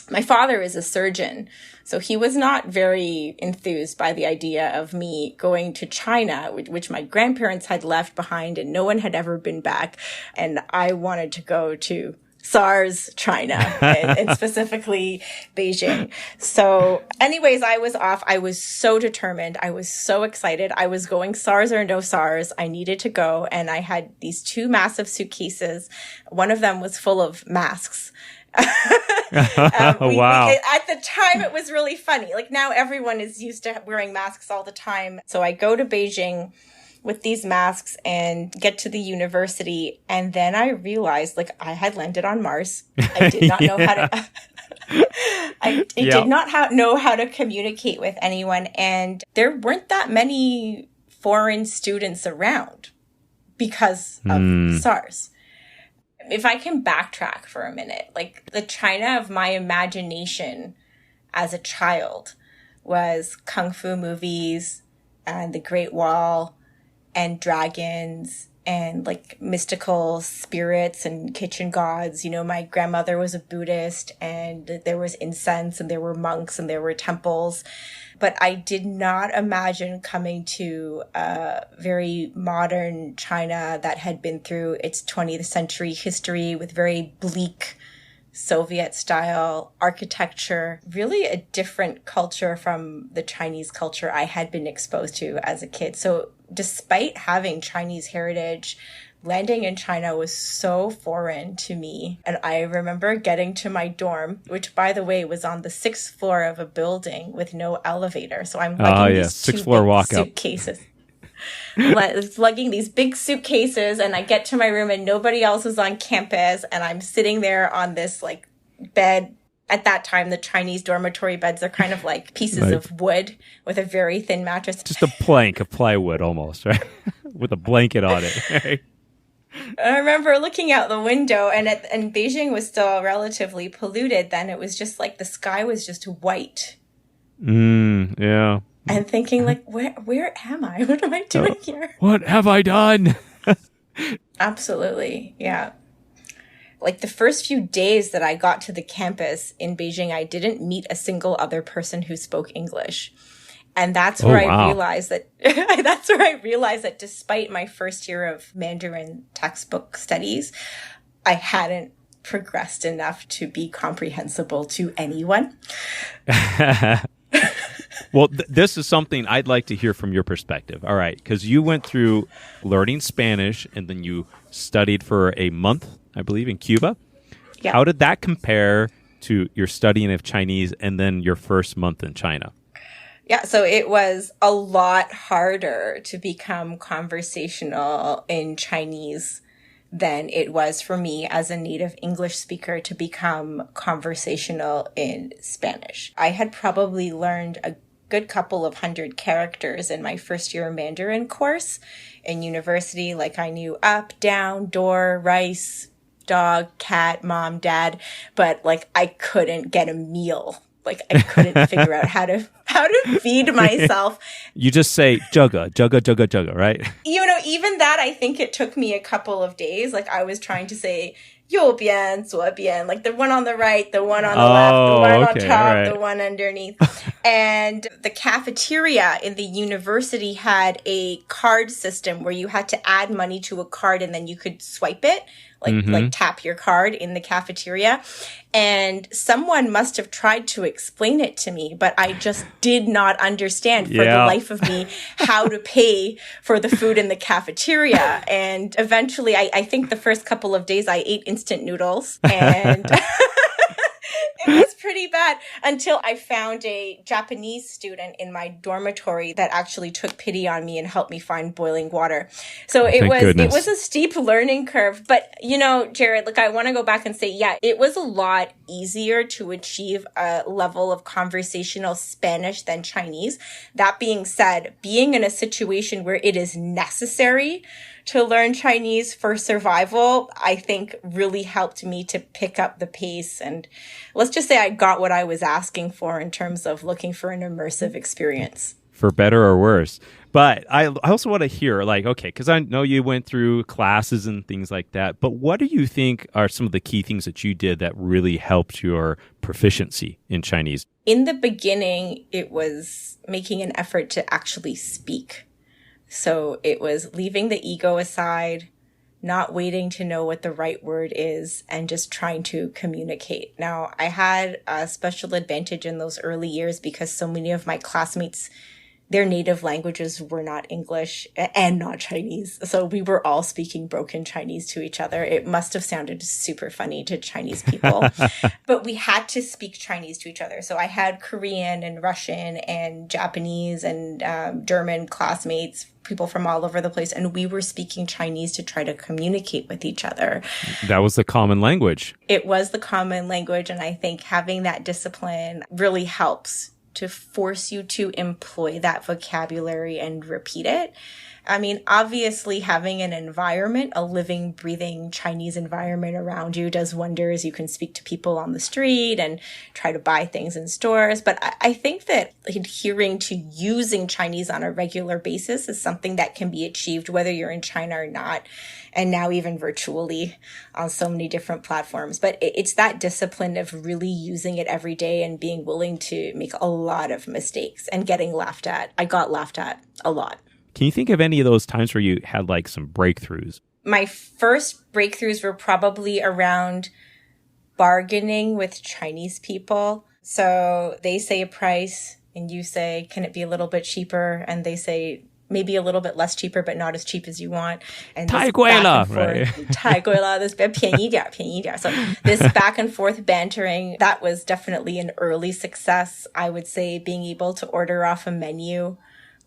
[SPEAKER 3] my father is a surgeon, so he was not very enthused by the idea of me going to China, which my grandparents had left behind and no one had ever been back. And I wanted to go to SARS, China, and specifically Beijing. So anyways, I was off. I was so determined. I was so excited. I was going SARS or no SARS. I needed to go. And I had these 2 massive suitcases. One of them was full of masks.
[SPEAKER 1] Wow.
[SPEAKER 3] At the time, it was really funny. Like, now everyone is used to wearing masks all the time. So I go to Beijing with these masks and get to the university. And then I realized, like, I had landed on Mars. I did not know how to... did not know how to communicate with anyone. And there weren't that many foreign students around because of SARS. If I can backtrack for a minute, like, the China of my imagination as a child was kung fu movies and the Great Wall and dragons and like mystical spirits and kitchen gods. You know, my grandmother was a Buddhist, and there was incense and there were monks and there were temples. But I did not imagine coming to a very modern China that had been through its 20th century history with very bleak Soviet-style architecture, really a different culture from the Chinese culture I had been exposed to as a kid. So despite having Chinese heritage, landing in China was so foreign to me. And I remember getting to my dorm, which, by the way, was on the 6th floor of a building with no elevator. So I'm lugging these
[SPEAKER 1] 6th floor walk
[SPEAKER 3] suitcases. lugging these big suitcases, and I get to my room and nobody else is on campus, and I'm sitting there on this like bed. At that time, the Chinese dormitory beds are kind of like pieces of wood with a very thin mattress.
[SPEAKER 1] Just a plank of plywood almost, right? With a blanket on it. Right?
[SPEAKER 3] I remember looking out the window, and Beijing was still relatively polluted then. It was just like the sky was just white.
[SPEAKER 1] Yeah.
[SPEAKER 3] And thinking like, where am I? What am I doing here?
[SPEAKER 1] What have I done?
[SPEAKER 3] Absolutely. Yeah. Like the first few days that I got to the campus in Beijing, I didn't meet a single other person who spoke English. And that's where I realized that despite my first year of Mandarin textbook studies, I hadn't progressed enough to be comprehensible to anyone.
[SPEAKER 1] Well, this is something I'd like to hear from your perspective. All right, because you went through learning Spanish and then you studied for a month, I believe, in Cuba.
[SPEAKER 3] Yeah.
[SPEAKER 1] How did that compare to your studying of Chinese and then your first month in China?
[SPEAKER 3] Yeah, so it was a lot harder to become conversational in Chinese than it was for me as a native English speaker to become conversational in Spanish. I had probably learned a good couple of hundred characters in my first year Mandarin course in university. Like I knew up, down, door, rice, dog, cat, mom, dad, but like I couldn't get a meal. Like I couldn't figure out how to feed myself.
[SPEAKER 1] You just say jugga, jugga, jugga, jugga, right?
[SPEAKER 3] You know, even that, I think it took me a couple of days. Like I was trying to say 右边,左边, like the one on the right, the one on the left, the one on top, right. The one underneath. And the cafeteria in the university had a card system where you had to add money to a card and then you could swipe it. Like tap your card in the cafeteria. And someone must have tried to explain it to me, but I just did not understand for the life of me how to pay for the food in the cafeteria. And eventually, I think the first couple of days I ate instant noodles and it was pretty bad until I found a Japanese student in my dormitory that actually took pity on me and helped me find boiling water. So it was a steep learning curve. But, you know, Jared, look, I want to go back and say, yeah, it was a lot easier to achieve a level of conversational Spanish than Chinese. That being said, being in a situation where it is necessary to learn Chinese for survival, I think really helped me to pick up the pace. And let's just say I got what I was asking for in terms of looking for an immersive experience.
[SPEAKER 1] For better or worse. But I also want to hear, like, okay, because I know you went through classes and things like that, but what do you think are some of the key things that you did that really helped your proficiency in Chinese?
[SPEAKER 3] In the beginning, it was making an effort to actually speak. So it was leaving the ego aside, not waiting to know what the right word is, and just trying to communicate. Now, I had a special advantage in those early years because so many of my classmates, their native languages were not English and not Chinese. So we were all speaking broken Chinese to each other. It must have sounded super funny to Chinese people. But we had to speak Chinese to each other. So I had Korean and Russian and Japanese and German classmates, people from all over the place. And we were speaking Chinese to try to communicate with each other.
[SPEAKER 1] That was the common language.
[SPEAKER 3] It was the common language. And I think having that discipline really helps to force you to employ that vocabulary and repeat it. I mean, obviously having an environment, a living, breathing Chinese environment around you does wonders. You can speak to people on the street and try to buy things in stores. But I think that adhering to using Chinese on a regular basis is something that can be achieved whether you're in China or not. And now even virtually on so many different platforms. But it's that discipline of really using it every day and being willing to make a lot of mistakes and getting laughed at. I got laughed at a lot.
[SPEAKER 1] Can you think of any of those times where you had like some breakthroughs?
[SPEAKER 3] My first breakthroughs were probably around bargaining with Chinese people. So they say a price and you say, can it be a little bit cheaper? And they say, maybe a little bit less cheaper, but not as cheap as you want. And
[SPEAKER 1] 太贵了,
[SPEAKER 3] right? 太贵了, this 便宜点, 便宜点. So this back and forth bantering, that was definitely an early success. I would say being able to order off a menu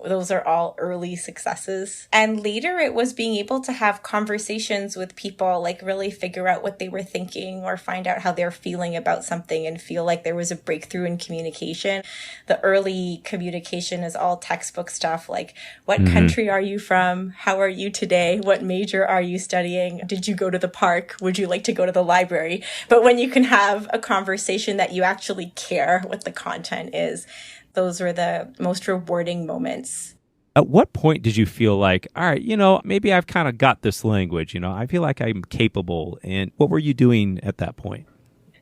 [SPEAKER 3] Those are all early successes. And later it was being able to have conversations with people, like really figure out what they were thinking or find out how they're feeling about something and feel like there was a breakthrough in communication. The early communication is all textbook stuff, like what country are you from? How are you today? What major are you studying? Did you go to the park? Would you like to go to the library? But when you can have a conversation that you actually care what the content is, those were the most rewarding moments.
[SPEAKER 1] At what point did you feel like, all right, maybe I've kind of got this language, I feel like I'm capable. And what were you doing at that point?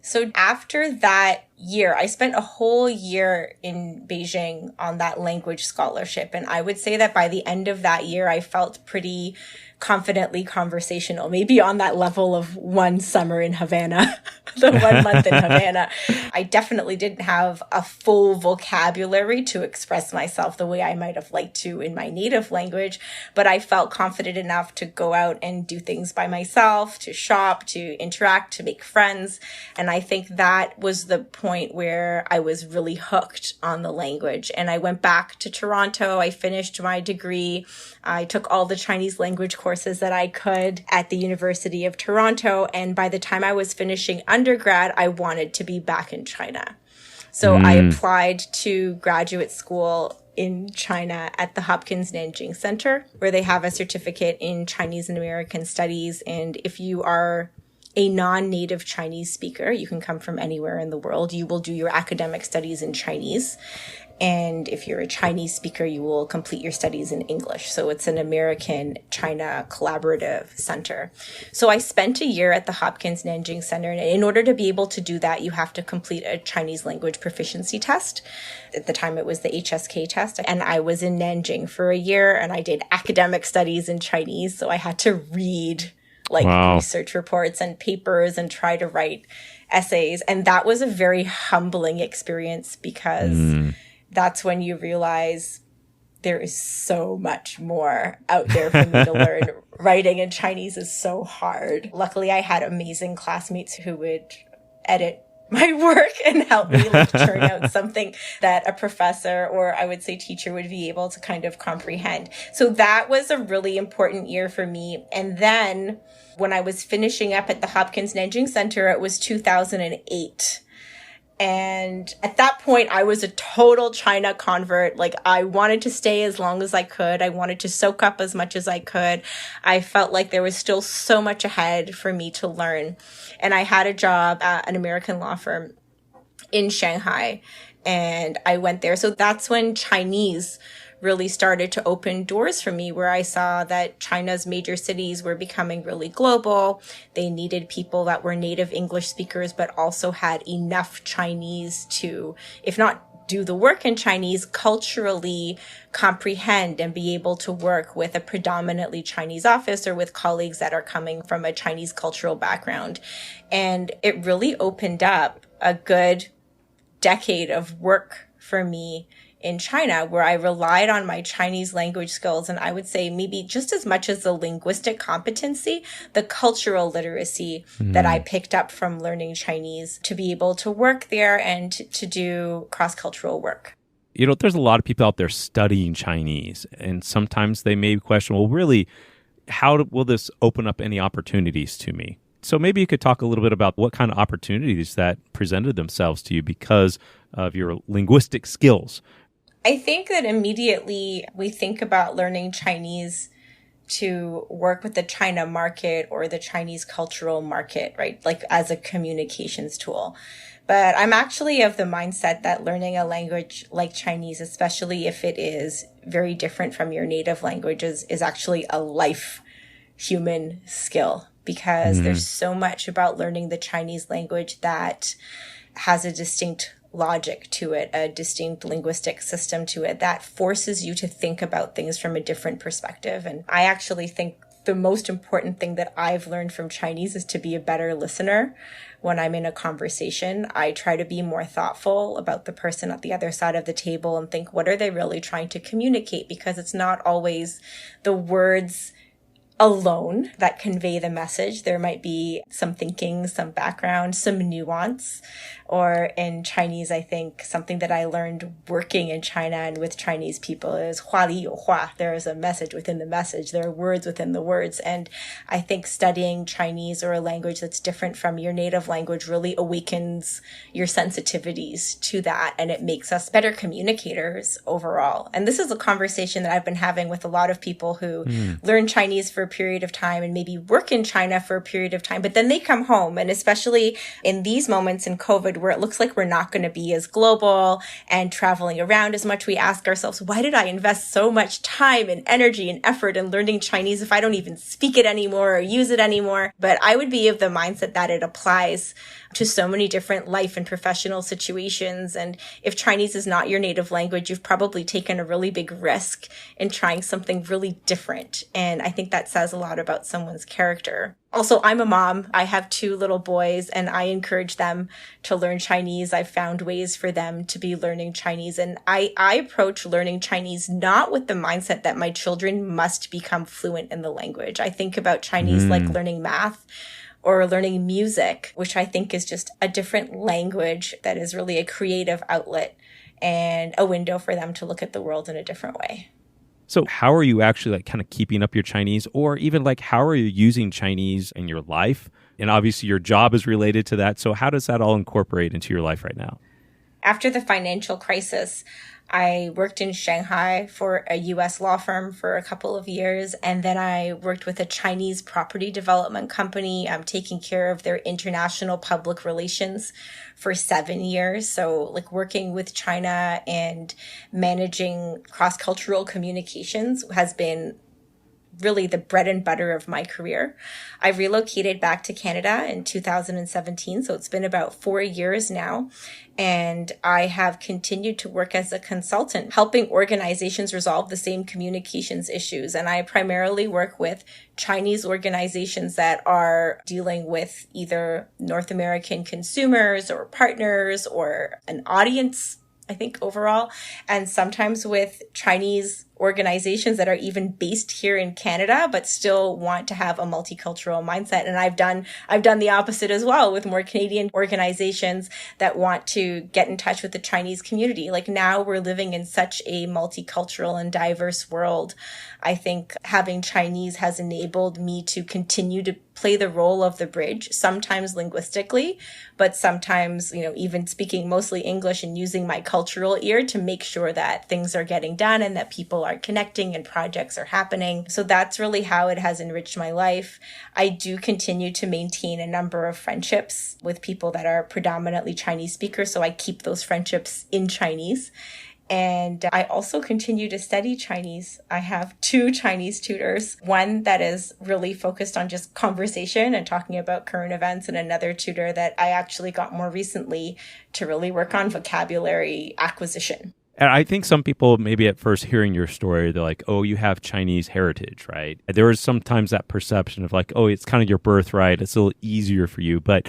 [SPEAKER 3] So after that year, I spent a whole year in Beijing on that language scholarship. And I would say that by the end of that year, I felt pretty confidently conversational, maybe on that level of one summer in Havana, the 1 month in Havana. I definitely didn't have a full vocabulary to express myself the way I might have liked to in my native language, but I felt confident enough to go out and do things by myself, to shop, to interact, to make friends. And I think that was the point where I was really hooked on the language. And I went back to Toronto. I finished my degree. I took all the Chinese language courses that I could at the University of Toronto. And by the time I was finishing undergrad, I wanted to be back in China. So I applied to graduate school in China at the Hopkins Nanjing Center, where they have a certificate in Chinese and American Studies. And if you are a non-native Chinese speaker, you can come from anywhere in the world, you will do your academic studies in Chinese. And if you're a Chinese speaker, you will complete your studies in English. So it's an American-China collaborative center. So I spent a year at the Hopkins Nanjing Center. And in order to be able to do that, you have to complete a Chinese language proficiency test. At the time, it was the HSK test. And I was in Nanjing for a year, and I did academic studies in Chinese. So I had to read research reports and papers and try to write essays. And that was a very humbling experience because that's when you realize there is so much more out there for me to learn. Writing in Chinese is so hard. Luckily, I had amazing classmates who would edit my work and help me turn out something that a professor or I would say teacher would be able to kind of comprehend. So that was a really important year for me. And then when I was finishing up at the Hopkins Nanjing Center, it was 2008. And at that point, I was a total China convert. Like, I wanted to stay as long as I could. I wanted to soak up as much as I could. I felt like there was still so much ahead for me to learn. And I had a job at an American law firm in Shanghai, and I went there. So that's when Chinese really started to open doors for me, where I saw that China's major cities were becoming really global. They needed people that were native English speakers, but also had enough Chinese to, if not do the work in Chinese, culturally comprehend and be able to work with a predominantly Chinese office or with colleagues that are coming from a Chinese cultural background. And it really opened up a good decade of work for me in China, where I relied on my Chinese language skills. And I would say maybe just as much as the linguistic competency, the cultural literacy that I picked up from learning Chinese to be able to work there and to do cross-cultural work.
[SPEAKER 1] There's a lot of people out there studying Chinese, and sometimes they may question, well, really, how will this open up any opportunities to me? So maybe you could talk a little bit about what kind of opportunities that presented themselves to you because of your linguistic skills.
[SPEAKER 3] I think that immediately we think about learning Chinese to work with the China market or the Chinese cultural market, right? Like as a communications tool. But I'm actually of the mindset that learning a language like Chinese, especially if it is very different from your native languages, is actually a life human skill, because there's so much about learning the Chinese language that has a distinct logic to it, a distinct linguistic system to it that forces you to think about things from a different perspective. And I actually think the most important thing that I've learned from Chinese is to be a better listener. When I'm in a conversation, I try to be more thoughtful about the person at the other side of the table and think, what are they really trying to communicate? Because it's not always the words alone that convey the message. There might be some thinking, some background, some nuance. Or in Chinese, I think something that I learned working in China and with Chinese people is 话里有话. There is a message within the message. There are words within the words. And I think studying Chinese or a language that's different from your native language really awakens your sensitivities to that. And it makes us better communicators overall. And this is a conversation that I've been having with a lot of people who learn Chinese for a period of time and maybe work in China for a period of time, but then they come home. And especially in these moments in COVID, where it looks like we're not going to be as global and traveling around as much, we ask ourselves, why did I invest so much time and energy and effort in learning Chinese if I don't even speak it anymore or use it anymore? But I would be of the mindset that it applies to so many different life and professional situations. And if Chinese is not your native language, you've probably taken a really big risk in trying something really different. And I think that says a lot about someone's character. Also, I'm a mom. I have 2 little boys, and I encourage them to learn Chinese. I've found ways for them to be learning Chinese. And I approach learning Chinese not with the mindset that my children must become fluent in the language. I think about Chinese like learning math or learning music, which I think is just a different language that is really a creative outlet and a window for them to look at the world in a different way.
[SPEAKER 1] So how are you actually like kind of keeping up your Chinese, or even like how are you using Chinese in your life? And obviously your job is related to that. So how does that all incorporate into your life right now?
[SPEAKER 3] After the financial crisis, I worked in Shanghai for a US law firm for a couple of years. And then I worked with a Chinese property development company, taking care of their international public relations for 7 years. So like working with China and managing cross-cultural communications has been really the bread and butter of my career. I relocated back to Canada in 2017, so it's been about 4 years now. And I have continued to work as a consultant, helping organizations resolve the same communications issues. And I primarily work with Chinese organizations that are dealing with either North American consumers or partners or an audience, I think overall, and sometimes with Chinese organizations that are even based here in Canada, but still want to have a multicultural mindset. And I've done the opposite as well with more Canadian organizations that want to get in touch with the Chinese community. Like now we're living in such a multicultural and diverse world. I think having Chinese has enabled me to continue to play the role of the bridge, sometimes linguistically, but sometimes, even speaking mostly English and using my cultural ear to make sure that things are getting done and that people are connecting and projects are happening. So that's really how it has enriched my life. I do continue to maintain a number of friendships with people that are predominantly Chinese speakers. So I keep those friendships in Chinese. And I also continue to study Chinese. I have 2 Chinese tutors, one that is really focused on just conversation and talking about current events, and another tutor that I actually got more recently to really work on vocabulary acquisition.
[SPEAKER 1] And I think some people, maybe at first hearing your story, they're like, oh, you have Chinese heritage, right? There is sometimes that perception of like, oh, it's kind of your birthright. It's a little easier for you. But,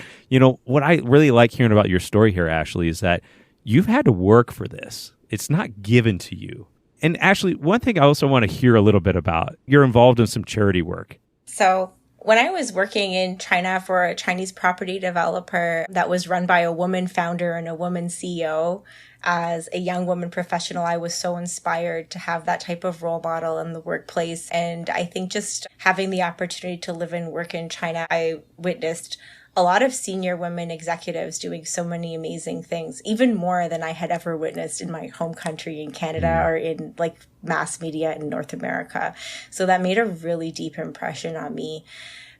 [SPEAKER 1] what I really like hearing about your story here, Ashleigh, is that you've had to work for this. It's not given to you. And Ashleigh, one thing I also want to hear a little bit about, you're involved in some charity work.
[SPEAKER 3] So when I was working in China for a Chinese property developer that was run by a woman founder and a woman CEO, as a young woman professional, I was so inspired to have that type of role model in the workplace. And I think just having the opportunity to live and work in China, I witnessed a lot of senior women executives doing so many amazing things, even more than I had ever witnessed in my home country in Canada or in like mass media in North America. So that made a really deep impression on me.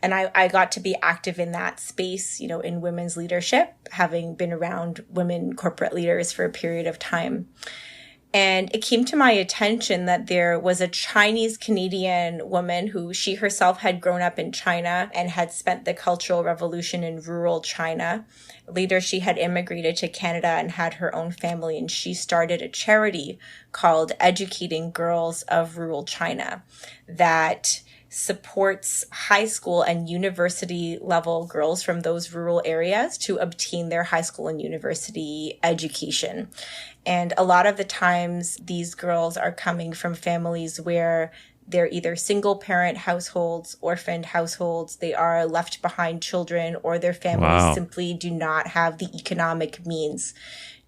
[SPEAKER 3] And I got to be active in that space, in women's leadership, having been around women corporate leaders for a period of time. And it came to my attention that there was a Chinese Canadian woman who she herself had grown up in China and had spent the Cultural Revolution in rural China. Later, she had immigrated to Canada and had her own family, and she started a charity called Educating Girls of Rural China that supports high school and university level girls from those rural areas to obtain their high school and university education. And a lot of the times these girls are coming from families where they're either single parent households, orphaned households, they are left behind children, or their families simply do not have the economic means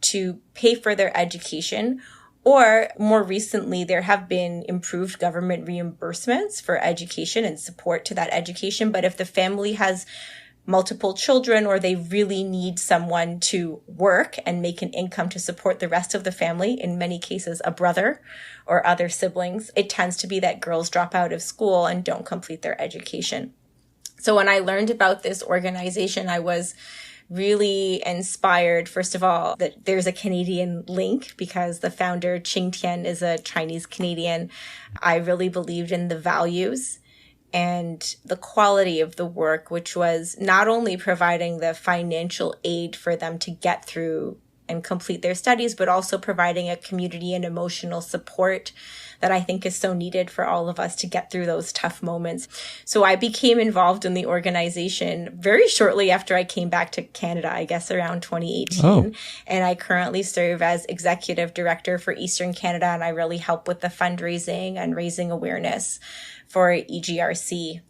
[SPEAKER 3] to pay for their education. Or more recently, there have been improved government reimbursements for education and support to that education. But if the family has multiple children, or they really need someone to work and make an income to support the rest of the family, in many cases a brother or other siblings, it tends to be that girls drop out of school and don't complete their education. So when I learned about this organization, I was really inspired, first of all, that there's a Canadian link because the founder, Qing Tian, is a Chinese Canadian. I really believed in the values and the quality of the work, which was not only providing the financial aid for them to get through and complete their studies, but also providing a community and emotional support that I think is so needed for all of us to get through those tough moments. So I became involved in the organization very shortly after I came back to Canada, I guess around 2018. And I currently serve as executive director for Eastern Canada, and I really help with the fundraising and raising awareness for EGRC.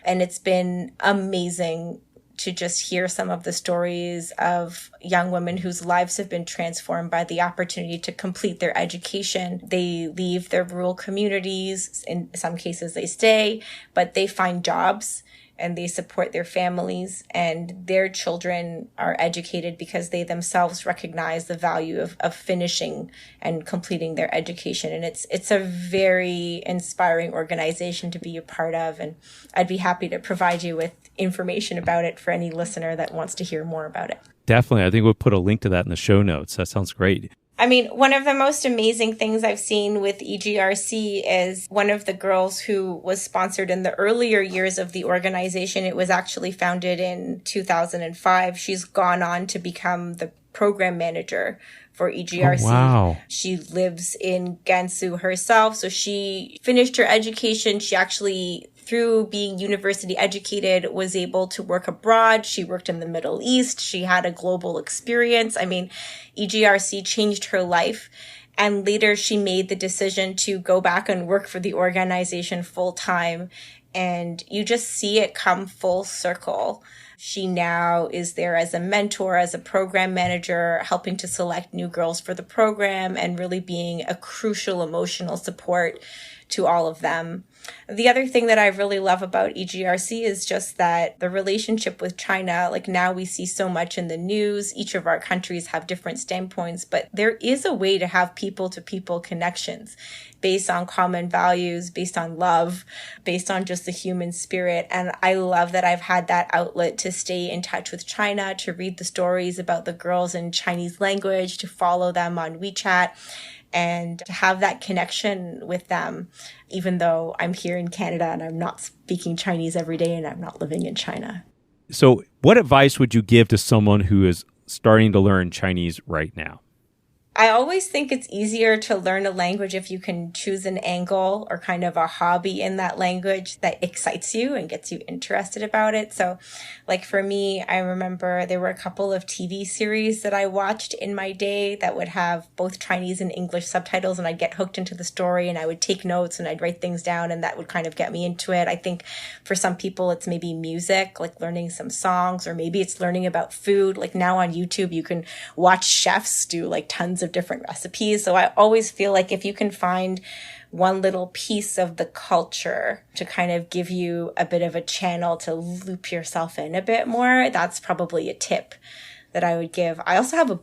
[SPEAKER 3] And it's been amazing to just hear some of the stories of young women whose lives have been transformed by the opportunity to complete their education. They leave their rural communities. In some cases, they stay, but they find jobs and they support their families, and their children are educated because they themselves recognize the value of finishing and completing their education. And it's a very inspiring organization to be a part of. And I'd be happy to provide you with information about it for any listener that wants to hear more about it.
[SPEAKER 1] Definitely. I think we'll put a link to that in the show notes. That sounds great.
[SPEAKER 3] I mean, one of the most amazing things I've seen with EGRC is one of the girls who was sponsored in the earlier years of the organization. It was actually founded in 2005. She's gone on to become the program manager for EGRC.
[SPEAKER 1] Oh, wow.
[SPEAKER 3] She lives in Gansu herself. So she finished her education. She actually, through being university educated, was able to work abroad. She worked in the Middle East. She had a global experience. I mean, EGRC changed her life. And later she made the decision to go back and work for the organization full time. And you just see it come full circle. She now is there as a mentor, as a program manager, helping to select new girls for the program and really being a crucial emotional support to all of them. The other thing that I really love about EGRC is just that the relationship with China, like now we see so much in the news, each of our countries have different standpoints, but there is a way to have people-to-people connections based on common values, based on love, based on just the human spirit. And I love that I've had that outlet to stay in touch with China, to read the stories about the girls in Chinese language, to follow them on WeChat, and to have that connection with them, even though I'm here in Canada and I'm not speaking Chinese every day and I'm not living in China.
[SPEAKER 1] So what advice would you give to someone who is starting to learn Chinese right now?
[SPEAKER 3] I always think it's easier to learn a language if you can choose an angle or kind of a hobby in that language that excites you and gets you interested about it. So like for me, I remember there were a couple of TV series that I watched in my day that would have both Chinese and English subtitles, and I'd get hooked into the story and I would take notes and I'd write things down, and that would kind of get me into it. I think for some people it's maybe music, like learning some songs, or maybe it's learning about food. Like now on YouTube, you can watch chefs do like tons of different recipes. So I always feel like if you can find one little piece of the culture to kind of give you a bit of a channel to loop yourself in a bit more, that's probably a tip that I would give. I also have a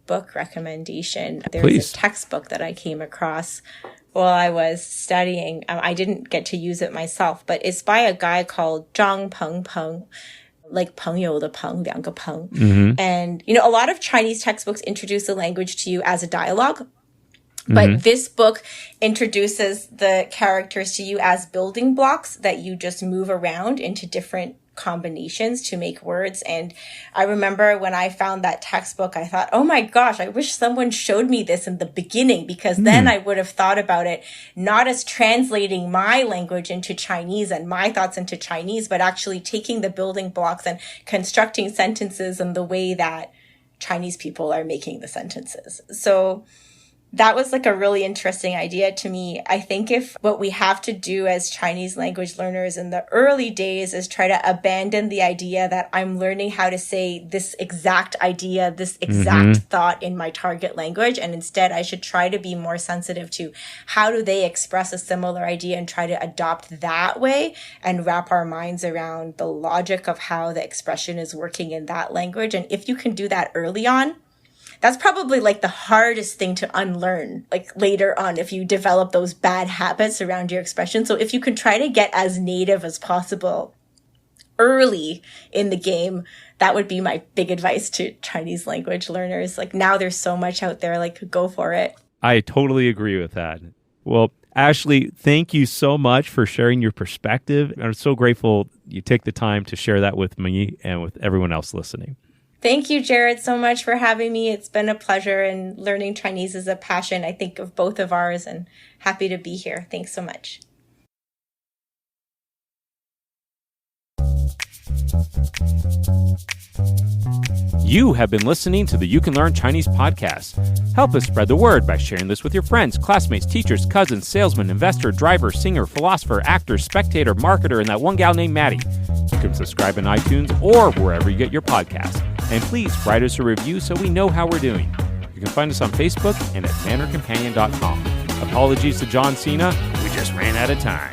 [SPEAKER 3] book recommendation. There's a textbook that I came across while I was studying. I didn't get to use it myself, but it's by a guy called Zhang Peng, like 朋友的朋, 两个朋.
[SPEAKER 1] Mm-hmm.
[SPEAKER 3] And, you know, a lot of Chinese textbooks introduce the language to you as a dialogue. But this book introduces the characters to you as building blocks that you just move around into different combinations to make words. And I remember when I found that textbook, I thought, oh my gosh, I wish someone showed me this in the beginning, because then I would have thought about it not as translating my language into Chinese and my thoughts into Chinese, but actually taking the building blocks and constructing sentences in the way that Chinese people are making the sentences. So That was like a really interesting idea to me. I think if what we have to do as Chinese language learners in the early days is try to abandon the idea that I'm learning how to say this exact idea, this exact thought in my target language. And instead, I should try to be more sensitive to how do they express a similar idea and try to adopt that way and wrap our minds around the logic of how the expression is working in that language. And if you can do that early on, that's probably like the hardest thing to unlearn, like later on, if you develop those bad habits around your expression. So if you can try to get as native as possible early in the game, that would be my big advice to Chinese language learners. Like now there's so much out there, like go for it.
[SPEAKER 1] I totally agree with that. Well, Ashleigh, thank you so much for sharing your perspective. I'm so grateful you take the time to share that with me and with everyone else listening.
[SPEAKER 3] Thank you, Jared, so much for having me. It's been a pleasure, and learning Chinese is a passion, I think, of both of ours, and happy to be here. Thanks so much.
[SPEAKER 1] You have been listening to the You Can Learn Chinese podcast. Help us spread the word by sharing this with your friends, classmates, teachers, cousins, salesman, investor, driver, singer, philosopher, actor, spectator, marketer, and that one gal named Maddie. You can subscribe in iTunes or wherever you get your podcasts. And please write us a review so we know how we're doing. You can find us on Facebook and at mannercompanion.com. Apologies to John Cena, we just ran out of time.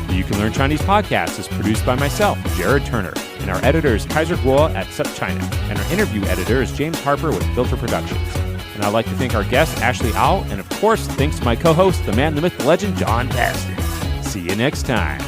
[SPEAKER 1] The You Can Learn Chinese podcast is produced by myself, Jared Turner, and our editor is Kaiser Guo at SupChina, and our interview editor is James Harper with Filter Productions. And I'd like to thank our guest, Ashleigh Au, and of course, thanks to my co-host, the man, the myth, the legend, John Paston. See you next time.